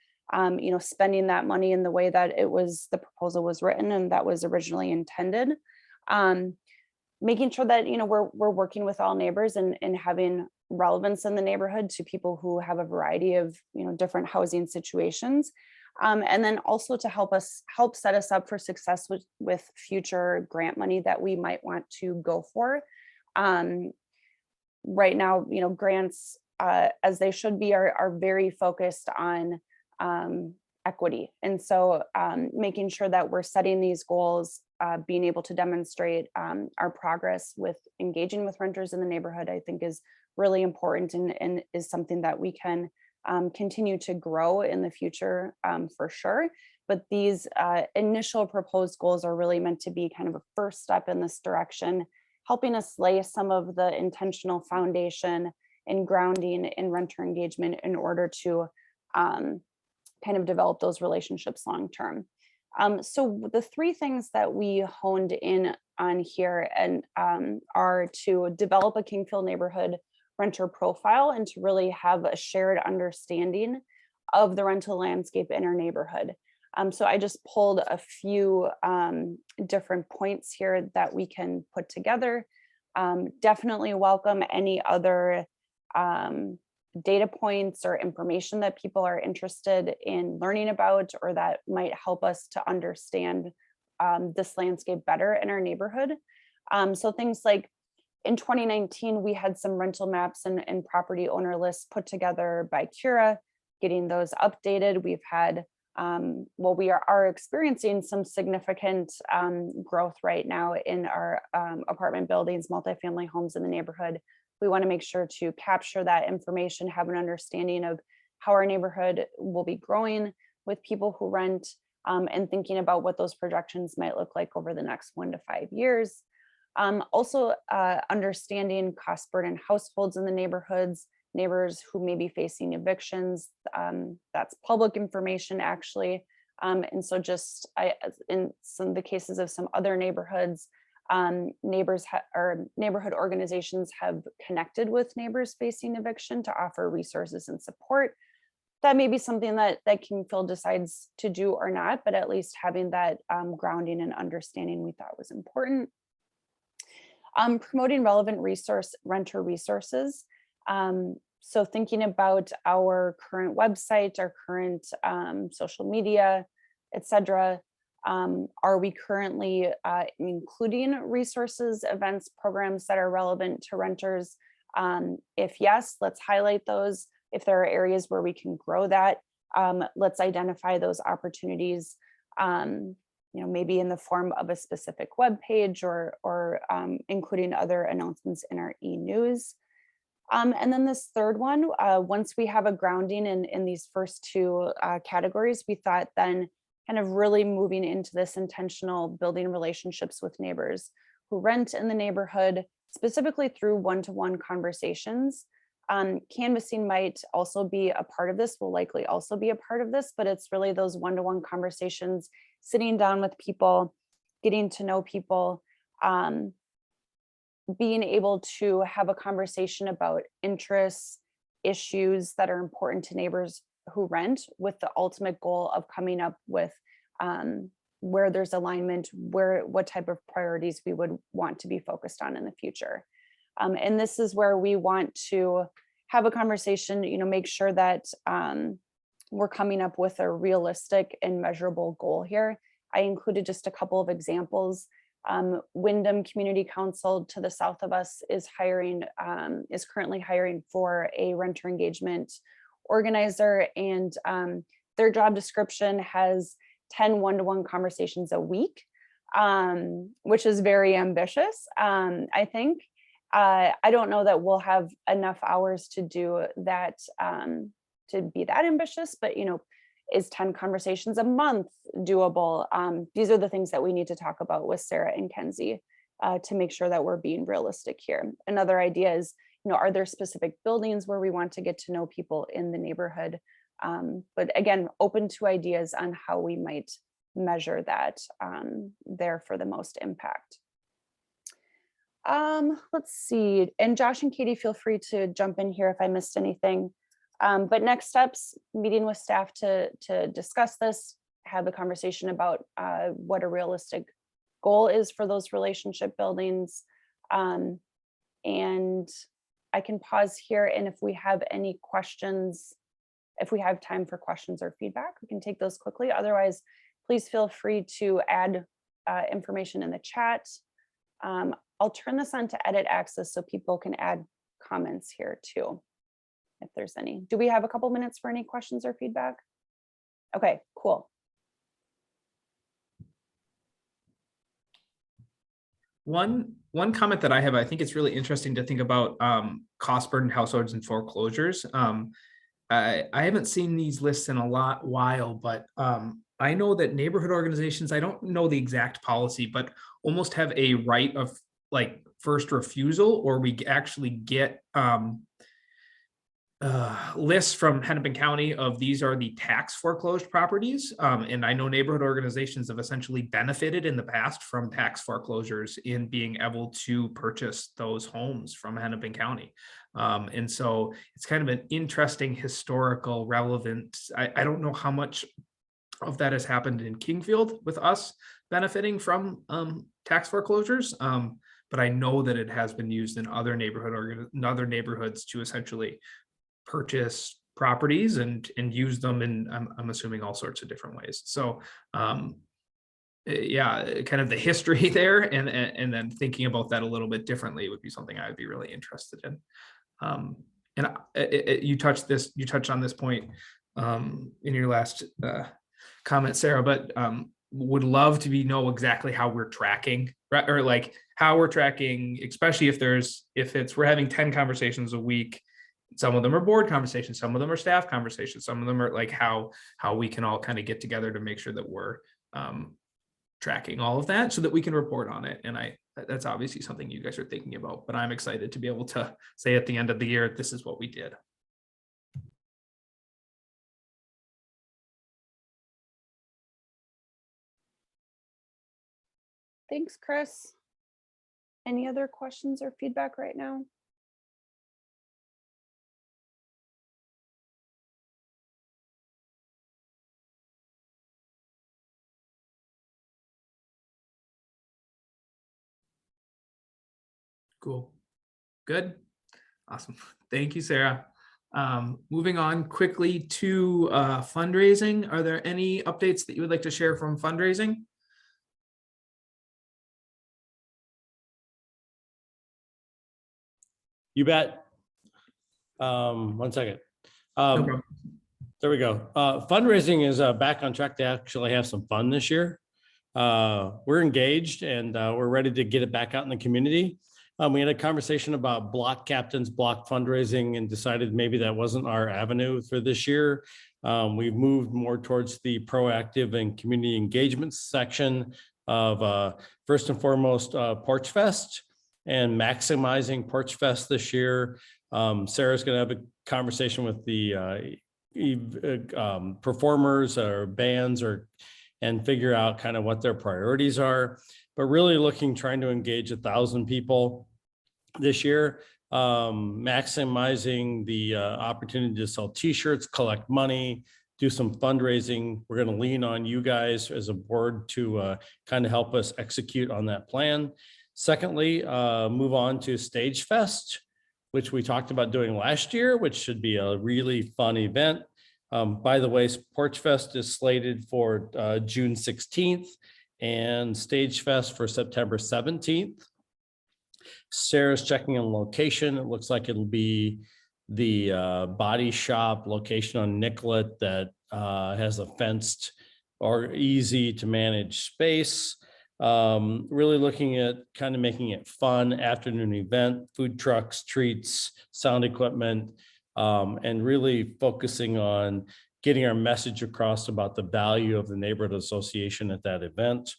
spending that money in the way that the proposal was written and that was originally intended. Making sure that, we're working with all neighbors and having relevance in the neighborhood to people who have a variety of, different housing situations. And then also to help set us up for success with future grant money that we might want to go for. Right now, grants, as they should be, are very focused on equity. And so making sure that we're setting these goals, being able to demonstrate our progress with engaging with renters in the neighborhood, I think is really important and is something that we can continue to grow in the future for sure. But these initial proposed goals are really meant to be kind of a first step in this direction, helping us lay some of the intentional foundation and grounding in renter engagement in order to kind of develop those relationships long term. So the three things that we honed in on here and are to develop a Kingfield neighborhood renter profile and to really have a shared understanding of the rental landscape in our neighborhood. So I just pulled a few different points here that we can put together. Definitely welcome any other data points or information that people are interested in learning about, or that might help us to understand this landscape better in our neighborhood. So things like in 2019, we had some rental maps and property owner lists put together by Cura, getting those updated. We've had, we are experiencing some significant growth right now in our apartment buildings, multifamily homes in the neighborhood. We want to make sure to capture that information, have an understanding of how our neighborhood will be growing with people who rent, and thinking about what those projections might look like over the next 1 to 5 years. Also understanding cost burden households in the neighborhoods, neighbors who may be facing evictions. That's public information actually. And so just in some of the cases of some other neighborhoods, neighborhood organizations have connected with neighbors facing eviction to offer resources and support. That may be something that Kingfield decides to do or not, but at least having that grounding and understanding we thought was important. Promoting relevant renter resources. So thinking about our current website, our current social media, etc. Are we currently including resources, events, programs that are relevant to renters? If yes, let's highlight those. If there are areas where we can grow that, let's identify those opportunities, maybe in the form of a specific web page or including other announcements in our e-news. And then this third one, once we have a grounding in these first two categories, we thought then kind of really moving into this intentional building relationships with neighbors who rent in the neighborhood, specifically through one-to-one conversations. Canvassing might also be a part of this, will likely also be a part of this, but it's really those one-to-one conversations, sitting down with people, getting to know people, being able to have a conversation about interests, issues that are important to neighbors who rent, with the ultimate goal of coming up with where there's alignment, what type of priorities we would want to be focused on in the future. And this is where we want to have a conversation, make sure that we're coming up with a realistic and measurable goal here. I included just a couple of examples. Wyndham Community Council to the south of us is currently hiring for a renter engagement organizer, and their job description has 10 one-to-one conversations a week, which is very ambitious. I think. I don't know that we'll have enough hours to do that, to be that ambitious, but is 10 conversations a month doable? These are the things that we need to talk about with Sarah and Kenzie to make sure that we're being realistic here. Another idea is, are there specific buildings where we want to get to know people in the neighborhood? But again, open to ideas on how we might measure that there for the most impact. Let's see. And Josh and Katie, feel free to jump in here if I missed anything. But next steps, meeting with staff to discuss this, have a conversation about what a realistic goal is for those relationship buildings. And I can pause here, and if we have any questions, if we have time for questions or feedback, we can take those quickly. Otherwise, please feel free to add information in the chat. I'll turn this on to edit access so people can add comments here too, if there's any. Do we have a couple minutes for any questions or feedback? Okay, cool. One comment that I have, I think it's really interesting to think about cost burdened households and foreclosures. I haven't seen these lists in a while, but I know that neighborhood organizations, I don't know the exact policy, but almost have a right of like first refusal, or we actually get lists from Hennepin County of these are the tax foreclosed properties. And I know neighborhood organizations have essentially benefited in the past from tax foreclosures in being able to purchase those homes from Hennepin County. And so it's kind of an interesting historical relevant. I don't know how much of that has happened in Kingfield with us benefiting from tax foreclosures. But I know that it has been used in other neighborhoods to essentially purchase properties and use them in, I'm assuming, all sorts of different ways. So yeah, kind of the history there, and then thinking about that a little bit differently would be something I would be really interested in. And you touched on this point in your last comment, Sarah, but would love to know exactly how we're tracking, right? Or like how we're tracking, especially if we're having 10 conversations a week. Some of them are board conversations, some of them are staff conversations, some of them are like how we can all kind of get together to make sure that we're tracking all of that so that we can report on it. And that's obviously something you guys are thinking about, but I'm excited to be able to say at the end of the year, this is what we did. Thanks, Chris. Any other questions or feedback right now? Cool. Good. Awesome. Thank you, Sarah. Moving on quickly to fundraising. Are there any updates that you would like to share from fundraising? You bet. 1 second. No problem. There we go. Fundraising is back on track to actually have some fun this year. We're engaged and we're ready to get it back out in the community. We had a conversation about block captains, block fundraising, and decided maybe that wasn't our avenue for this year. We've moved more towards the proactive and community engagement section of first and foremost Porch Fest and maximizing Porch Fest this year. Sarah's going to have a conversation with the performers or bands and figure out kind of what their priorities are, but really trying to engage 1,000 people this year, maximizing the opportunity to sell t-shirts, collect money, do some fundraising. We're going to lean on you guys as a board to kind of help us execute on that plan. Secondly, move on to Stage Fest, which we talked about doing last year, which should be a really fun event. By the way, Porch Fest is slated for June 16th, and Stage Fest for September 17th. Sarah's checking on location. It looks like it'll be the body shop location on Nicollet that has a fenced or easy to manage space. Really looking at kind of making it fun afternoon event, food trucks, treats, sound equipment, and really focusing on getting our message across about the value of the neighborhood association at that event.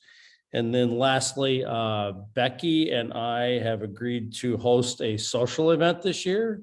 And then lastly, Becky and I have agreed to host a social event this year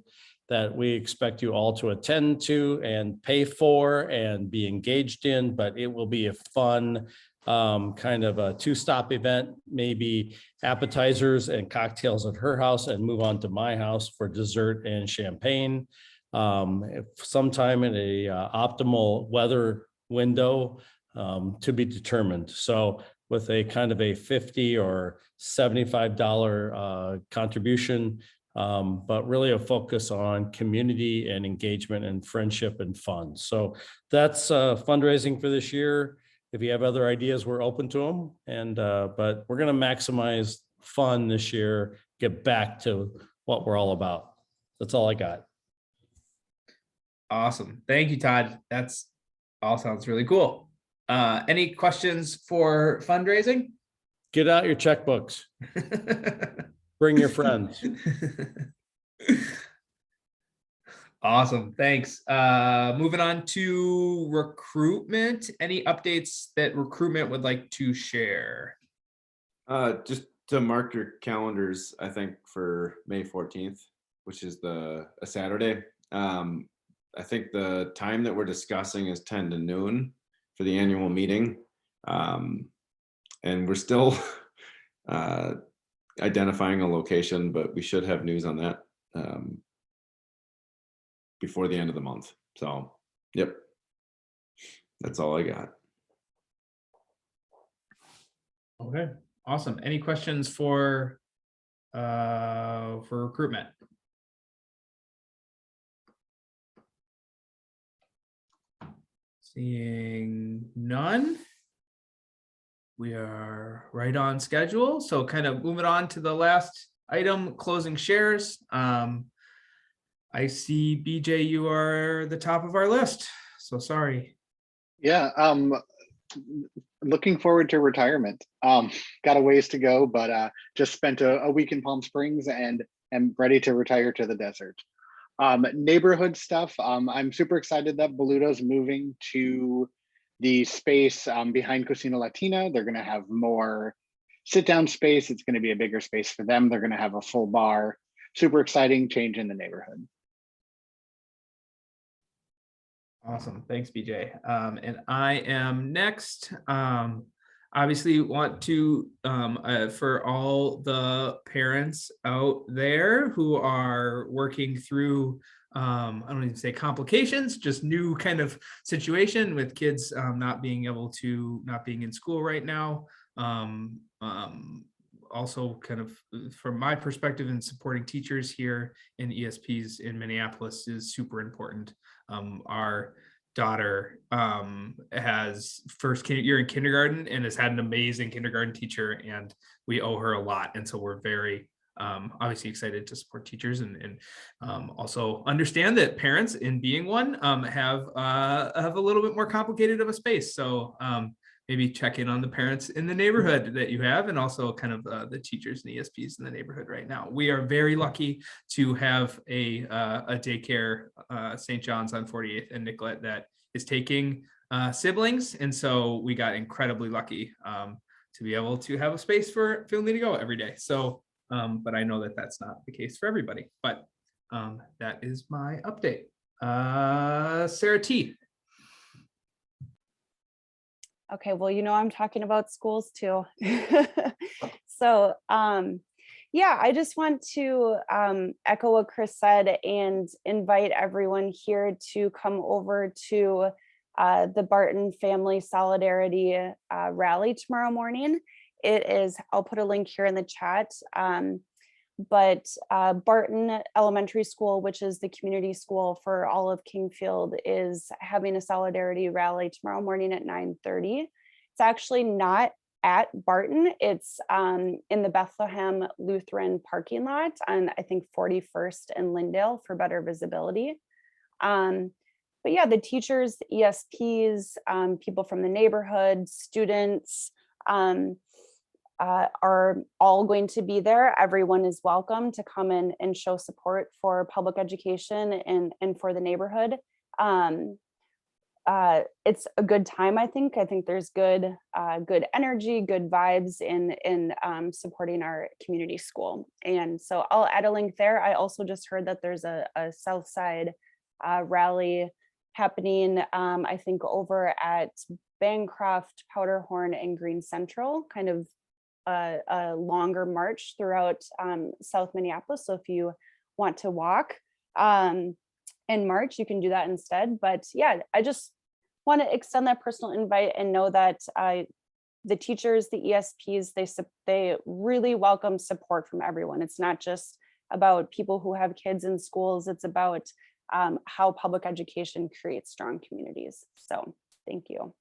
that we expect you all to attend to and pay for and be engaged in, but it will be a fun kind of a two-stop event, maybe appetizers and cocktails at her house and move on to my house for dessert and champagne. Sometime in a optimal weather window to be determined. So with a kind of a $50 or $75 contribution, but really a focus on community and engagement and friendship and fun. So that's fundraising for this year. If you have other ideas, we're open to them. And but we're going to maximize fun this year, get back to what we're all about. That's all I got. Awesome. Thank you, Todd. That's all sounds really cool. Any questions for fundraising? Get out your checkbooks. Bring your friends. Awesome. Thanks. Moving on to recruitment. Any updates that recruitment would like to share? Just to mark your calendars, I think for May 14th, which is a Saturday. I think the time that we're discussing is 10 to noon for the annual meeting. And we're still identifying a location, but we should have news on that before the end of the month. So, yep, that's all I got. Okay, awesome. Any questions for recruitment? Seeing none, we are right on schedule. So kind of moving on to the last item, closing shares. I see BJ, you are the top of our list. So sorry. Yeah, looking forward to retirement. Got a ways to go, but just spent a week in Palm Springs and am ready to retire to the desert. Neighborhood stuff. I'm super excited that Boluto's moving to the space behind Cocina Latina. They're going to have more sit-down space. It's going to be a bigger space for them. They're going to have a full bar. Super exciting change in the neighborhood. Awesome. Thanks, BJ. And I am next. Obviously want to, for all the parents out there who are working through, I don't even say complications, just new kind of situation with kids not being in school right now. Also kind of from my perspective in supporting teachers here in ESPs in Minneapolis is super important. Our daughter has first year in kindergarten and has had an amazing kindergarten teacher, and we owe her a lot. And so we're very obviously excited to support teachers and also understand that parents, in being one, have a little bit more complicated of a space. So maybe check in on the parents in the neighborhood that you have, and also kind of the teachers and ESPs in the neighborhood right now. We are very lucky to have a daycare, St. John's on 48th and Nicollet, that is taking siblings. And so we got incredibly lucky to be able to have a space for family to go every day. So, but I know that that's not the case for everybody, but that is my update. Sarah T. Okay, well, I'm talking about schools too. So, yeah, I just want to echo what Chris said and invite everyone here to come over to the Barton Family Solidarity Rally tomorrow morning. It is, I'll put a link here in the chat. But Barton Elementary School, which is the community school for all of Kingfield, is having a solidarity rally tomorrow morning at 9:30. It's actually not at Barton. It's in the Bethlehem Lutheran parking lot on, I think, 41st and Lindale for better visibility. But yeah, the teachers, ESPs, people from the neighborhood, students are all going to be there. Everyone is welcome to come in and show support for public education and for the neighborhood. It's a good time, I think. I think there's good energy, good vibes in supporting our community school. And so I'll add a link there. I also just heard that there's a South Side rally happening, I think over at Bancroft, Powderhorn, and Green Central, kind of a longer march throughout South Minneapolis. So if you want to walk in March, you can do that instead. But yeah, I just want to extend that personal invite and know that the teachers, the ESPs, they really welcome support from everyone. It's not just about people who have kids in schools. It's about how public education creates strong communities. So thank you.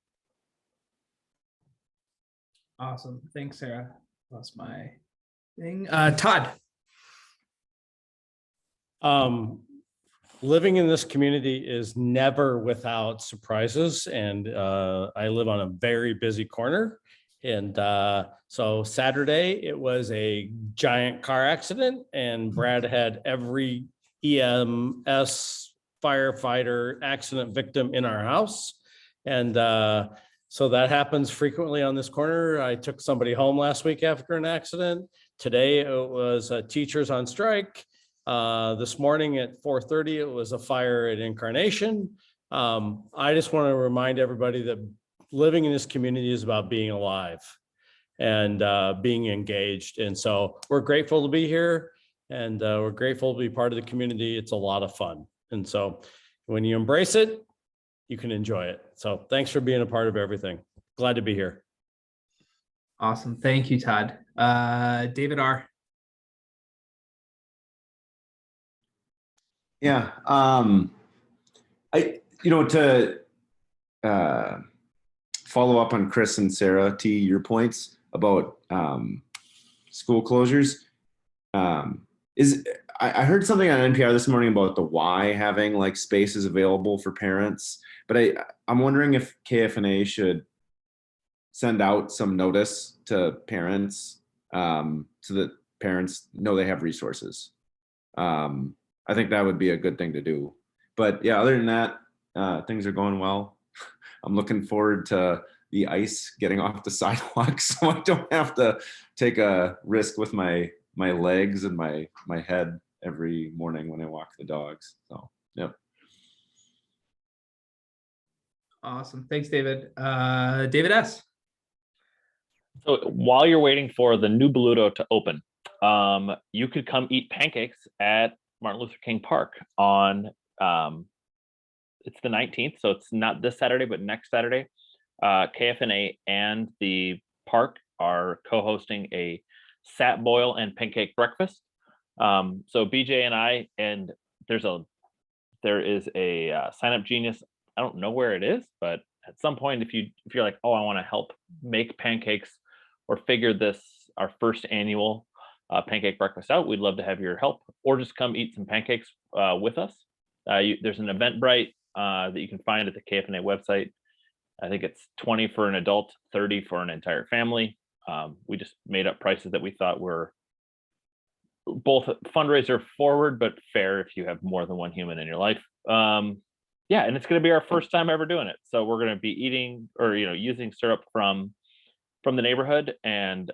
Awesome. Thanks, Sarah. Lost my thing. Todd. Living in this community is never without surprises, and I live on a very busy corner. And so Saturday, it was a giant car accident, and Brad had every EMS firefighter accident victim in our house. And so that happens frequently on this corner. I took somebody home last week after an accident. Today it was teachers on strike. This morning at 4:30, it was a fire at Incarnation. I just want to remind everybody that living in this community is about being alive and being engaged. And so we're grateful to be here, and we're grateful to be part of the community. It's a lot of fun. And so when you embrace it, you can enjoy it. So thanks for being a part of everything. Glad to be here. Awesome. Thank you, Todd. David R. Yeah. To follow up on Chris and Sarah, to your points about school closures, I heard something on NPR this morning about the Y having like spaces available for parents, but I'm wondering if KFNA should send out some notice to parents so that parents know they have resources. I think that would be a good thing to do. But yeah, other than that, things are going well. I'm looking forward to the ice getting off the sidewalk so I don't have to take a risk with my legs and my head every morning when I walk the dogs. So, yep. Awesome. Thanks, David. David S. So while you're waiting for the new Boluto to open, you could come eat pancakes at Martin Luther King Park on, it's the 19th. So it's not this Saturday, but next Saturday. KFNA and the park are co-hosting a sat boil and pancake breakfast. So BJ and I, and there is a Sign Up Genius. I don't know where it is, but at some point, if you're like, oh, I want to help make pancakes or figure this, our first annual pancake breakfast out, we'd love to have your help, or just come eat some pancakes with us. There's an Eventbrite that you can find at the KFNA website. I think it's 20 for an adult, 30 for an entire family. We just made up prices that we thought were both fundraiser forward, but fair if you have more than one human in your life. Yeah, and it's going to be our first time ever doing it. So we're going to be eating or using syrup from the neighborhood, and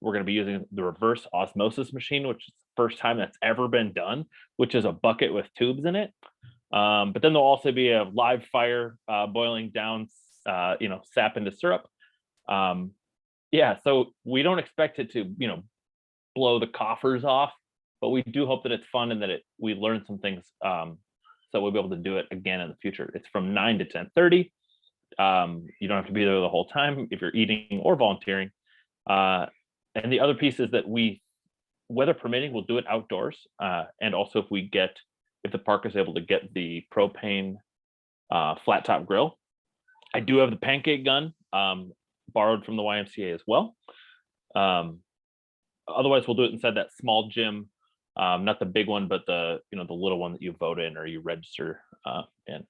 we're going to be using the reverse osmosis machine, which is the first time that's ever been done, which is a bucket with tubes in it. But then there'll also be a live fire boiling down, sap into syrup. Yeah, so we don't expect it to, blow the coffers off, but we do hope that it's fun and that we learn some things. So we'll be able to do it again in the future. It's from 9 to 10:30. You don't have to be there the whole time if you're eating or volunteering. And the other piece is that weather permitting, we'll do it outdoors. And also if the park is able to get the propane flat top grill. I do have the pancake gun. borrowed from the YMCA as well. Otherwise, we'll do it inside that small gym, not the big one, but the the little one that you vote in or you register in.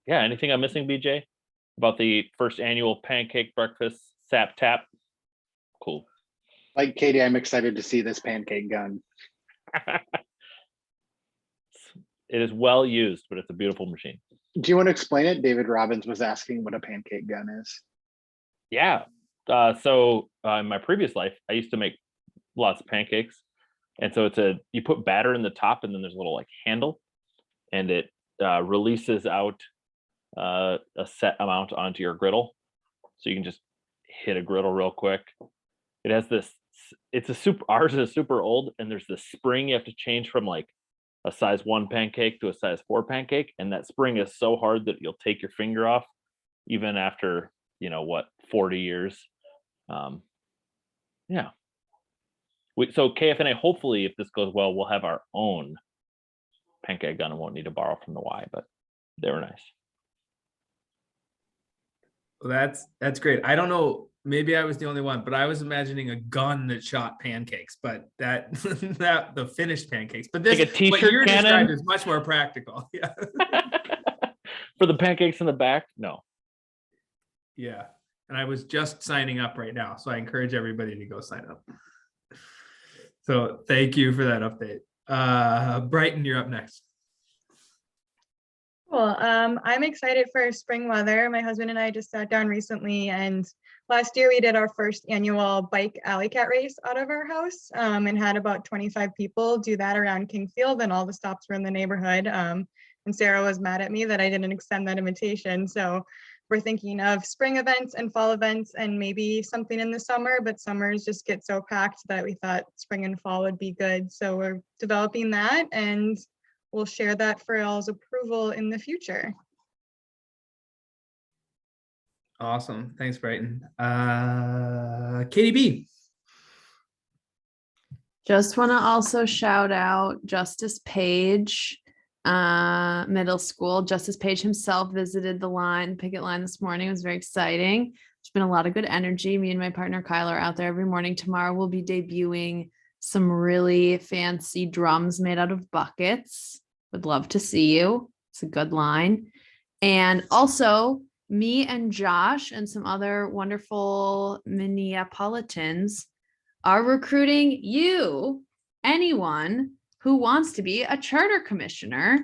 Yeah, anything I'm missing, BJ, about the first annual pancake breakfast sap tap? Cool. Like Katie, I'm excited to see this pancake gun. It is well used, but it's a beautiful machine. Do you want to explain it? David Robbins was asking what a pancake gun is. Yeah. So in my previous life, I used to make lots of pancakes. And so you put batter in the top and then there's a little like handle and it releases out a set amount onto your griddle. So you can just hit a griddle real quick. It has this, ours is super old and there's this spring you have to change from like a size 1 pancake to a size 4 pancake. And that spring is so hard that you'll take your finger off even after, 40 years. Yeah. So KFNA, hopefully if this goes well, we'll have our own pancake gun and won't need to borrow from the Y, but they were nice. Well, that's great. I don't know, maybe I was the only one, but I was imagining a gun that shot pancakes, but that the finished pancakes. But this, like a t-shirt what you're cannon described is much more practical. Yeah. For the pancakes in the back. No. Yeah. And I was just signing up right now, so I encourage everybody to go sign up. So thank you for that update. Brighton, you're up next. Cool. I'm excited for spring weather. My husband and I just sat down recently, and last year we did our first annual bike alley cat race out of our house, and had about 25 people do that around Kingfield, and all the stops were in the neighborhood. And Sarah was mad at me that I didn't extend that invitation. So we're thinking of spring events and fall events and maybe something in the summer, but summers just get so packed that we thought spring and fall would be good. So we're developing that and we'll share that for y'all's approval in the future. Awesome. Thanks, Brighton. Katie B. Just want to also shout out Justice Page, middle school. Justice Page himself visited the picket line this morning. It was very exciting. There's been a lot of good energy. Me and my partner Kyle are out there every morning. Tomorrow we'll be debuting some really fancy drums made out of buckets. Would love to see you. It's a good line. And also me and Josh and some other wonderful Minneapolitans are recruiting you, anyone who wants to be a charter commissioner.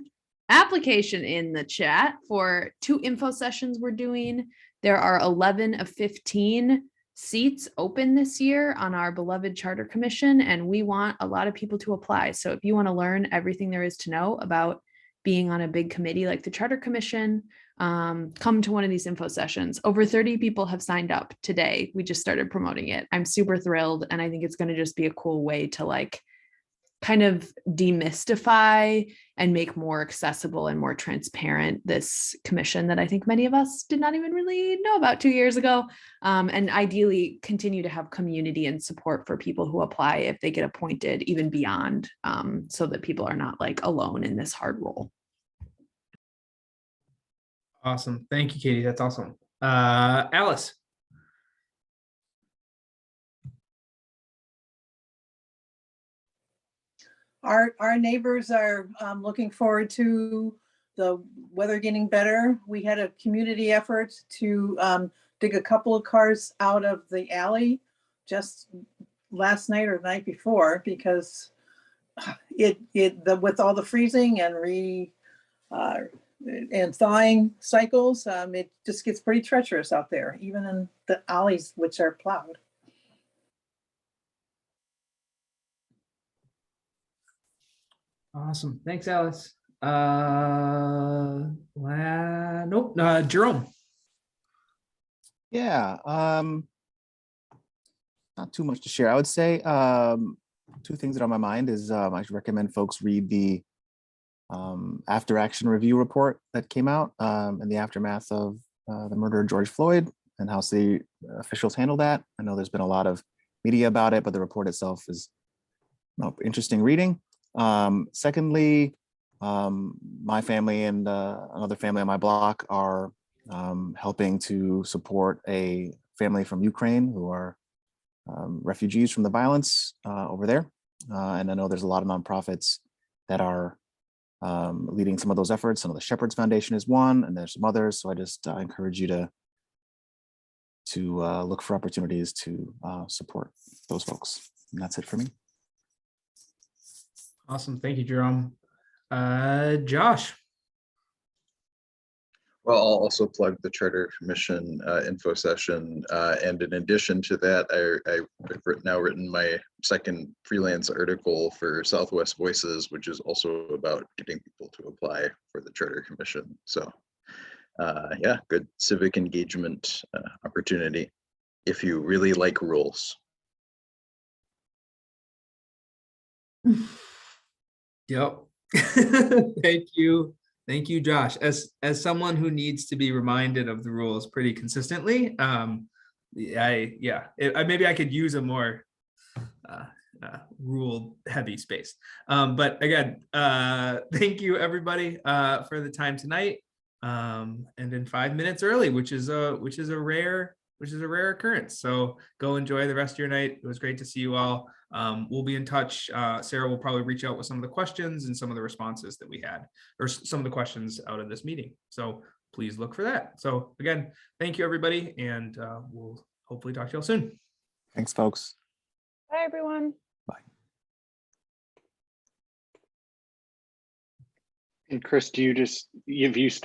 Application in the chat for 2 info sessions we're doing. There are 11 of 15 seats open this year on our beloved charter commission, and we want a lot of people to apply. So if you want to learn everything there is to know about being on a big committee like the charter commission, come to one of these info sessions. Over 30 people have signed up today. We just started promoting it. I'm super thrilled, and I think it's going to just be a cool way to like kind of demystify and make more accessible and more transparent this commission that I think many of us did not even really know about 2 years ago. And ideally continue to have community and support for people who apply if they get appointed, even beyond, so that people are not like alone in this hard role. Awesome. Thank you, Katie. That's awesome. Alice. Our neighbors are looking forward to the weather getting better. We had a community effort to dig a couple of cars out of the alley just last night or the night before, because with all the freezing and thawing cycles, it just gets pretty treacherous out there, even in the alleys which are plowed. Awesome. Thanks, Alice. Jerome. Yeah, not too much to share. I would say 2 things that are on my mind is I should recommend folks read the after action review report that came out in the aftermath of the murder of George Floyd and how city officials handled that. I know there's been a lot of media about it, but the report itself is interesting reading. Secondly, my family and another family on my block are helping to support a family from Ukraine who are refugees from the violence over there. And I know there's a lot of nonprofits that are leading some of those efforts. Some of the Shepherds Foundation is one, and there's some others. So I just encourage you to look for opportunities to support those folks. And that's it for me. Awesome. Thank you, Jerome. Josh. Well, I'll also plug the Charter Commission info session. And in addition to that, I've now written my second freelance article for Southwest Voices, which is also about getting people to apply for the Charter Commission. So yeah, good civic engagement opportunity if you really like rules. Yep. Thank you. Thank you, Josh. As someone who needs to be reminded of the rules pretty consistently, maybe I could use a more rule heavy space. But again, thank you everybody for the time tonight. And in 5 minutes early, which is a rare occurrence. So go enjoy the rest of your night. It was great to see you all. We'll be in touch. Sarah will probably reach out with some of the questions and some of the responses that we had, or some of the questions out of this meeting. So please look for that. So again, thank you everybody, and we'll hopefully talk to you all soon. Thanks, folks. Bye, everyone. And Chris, have you stopped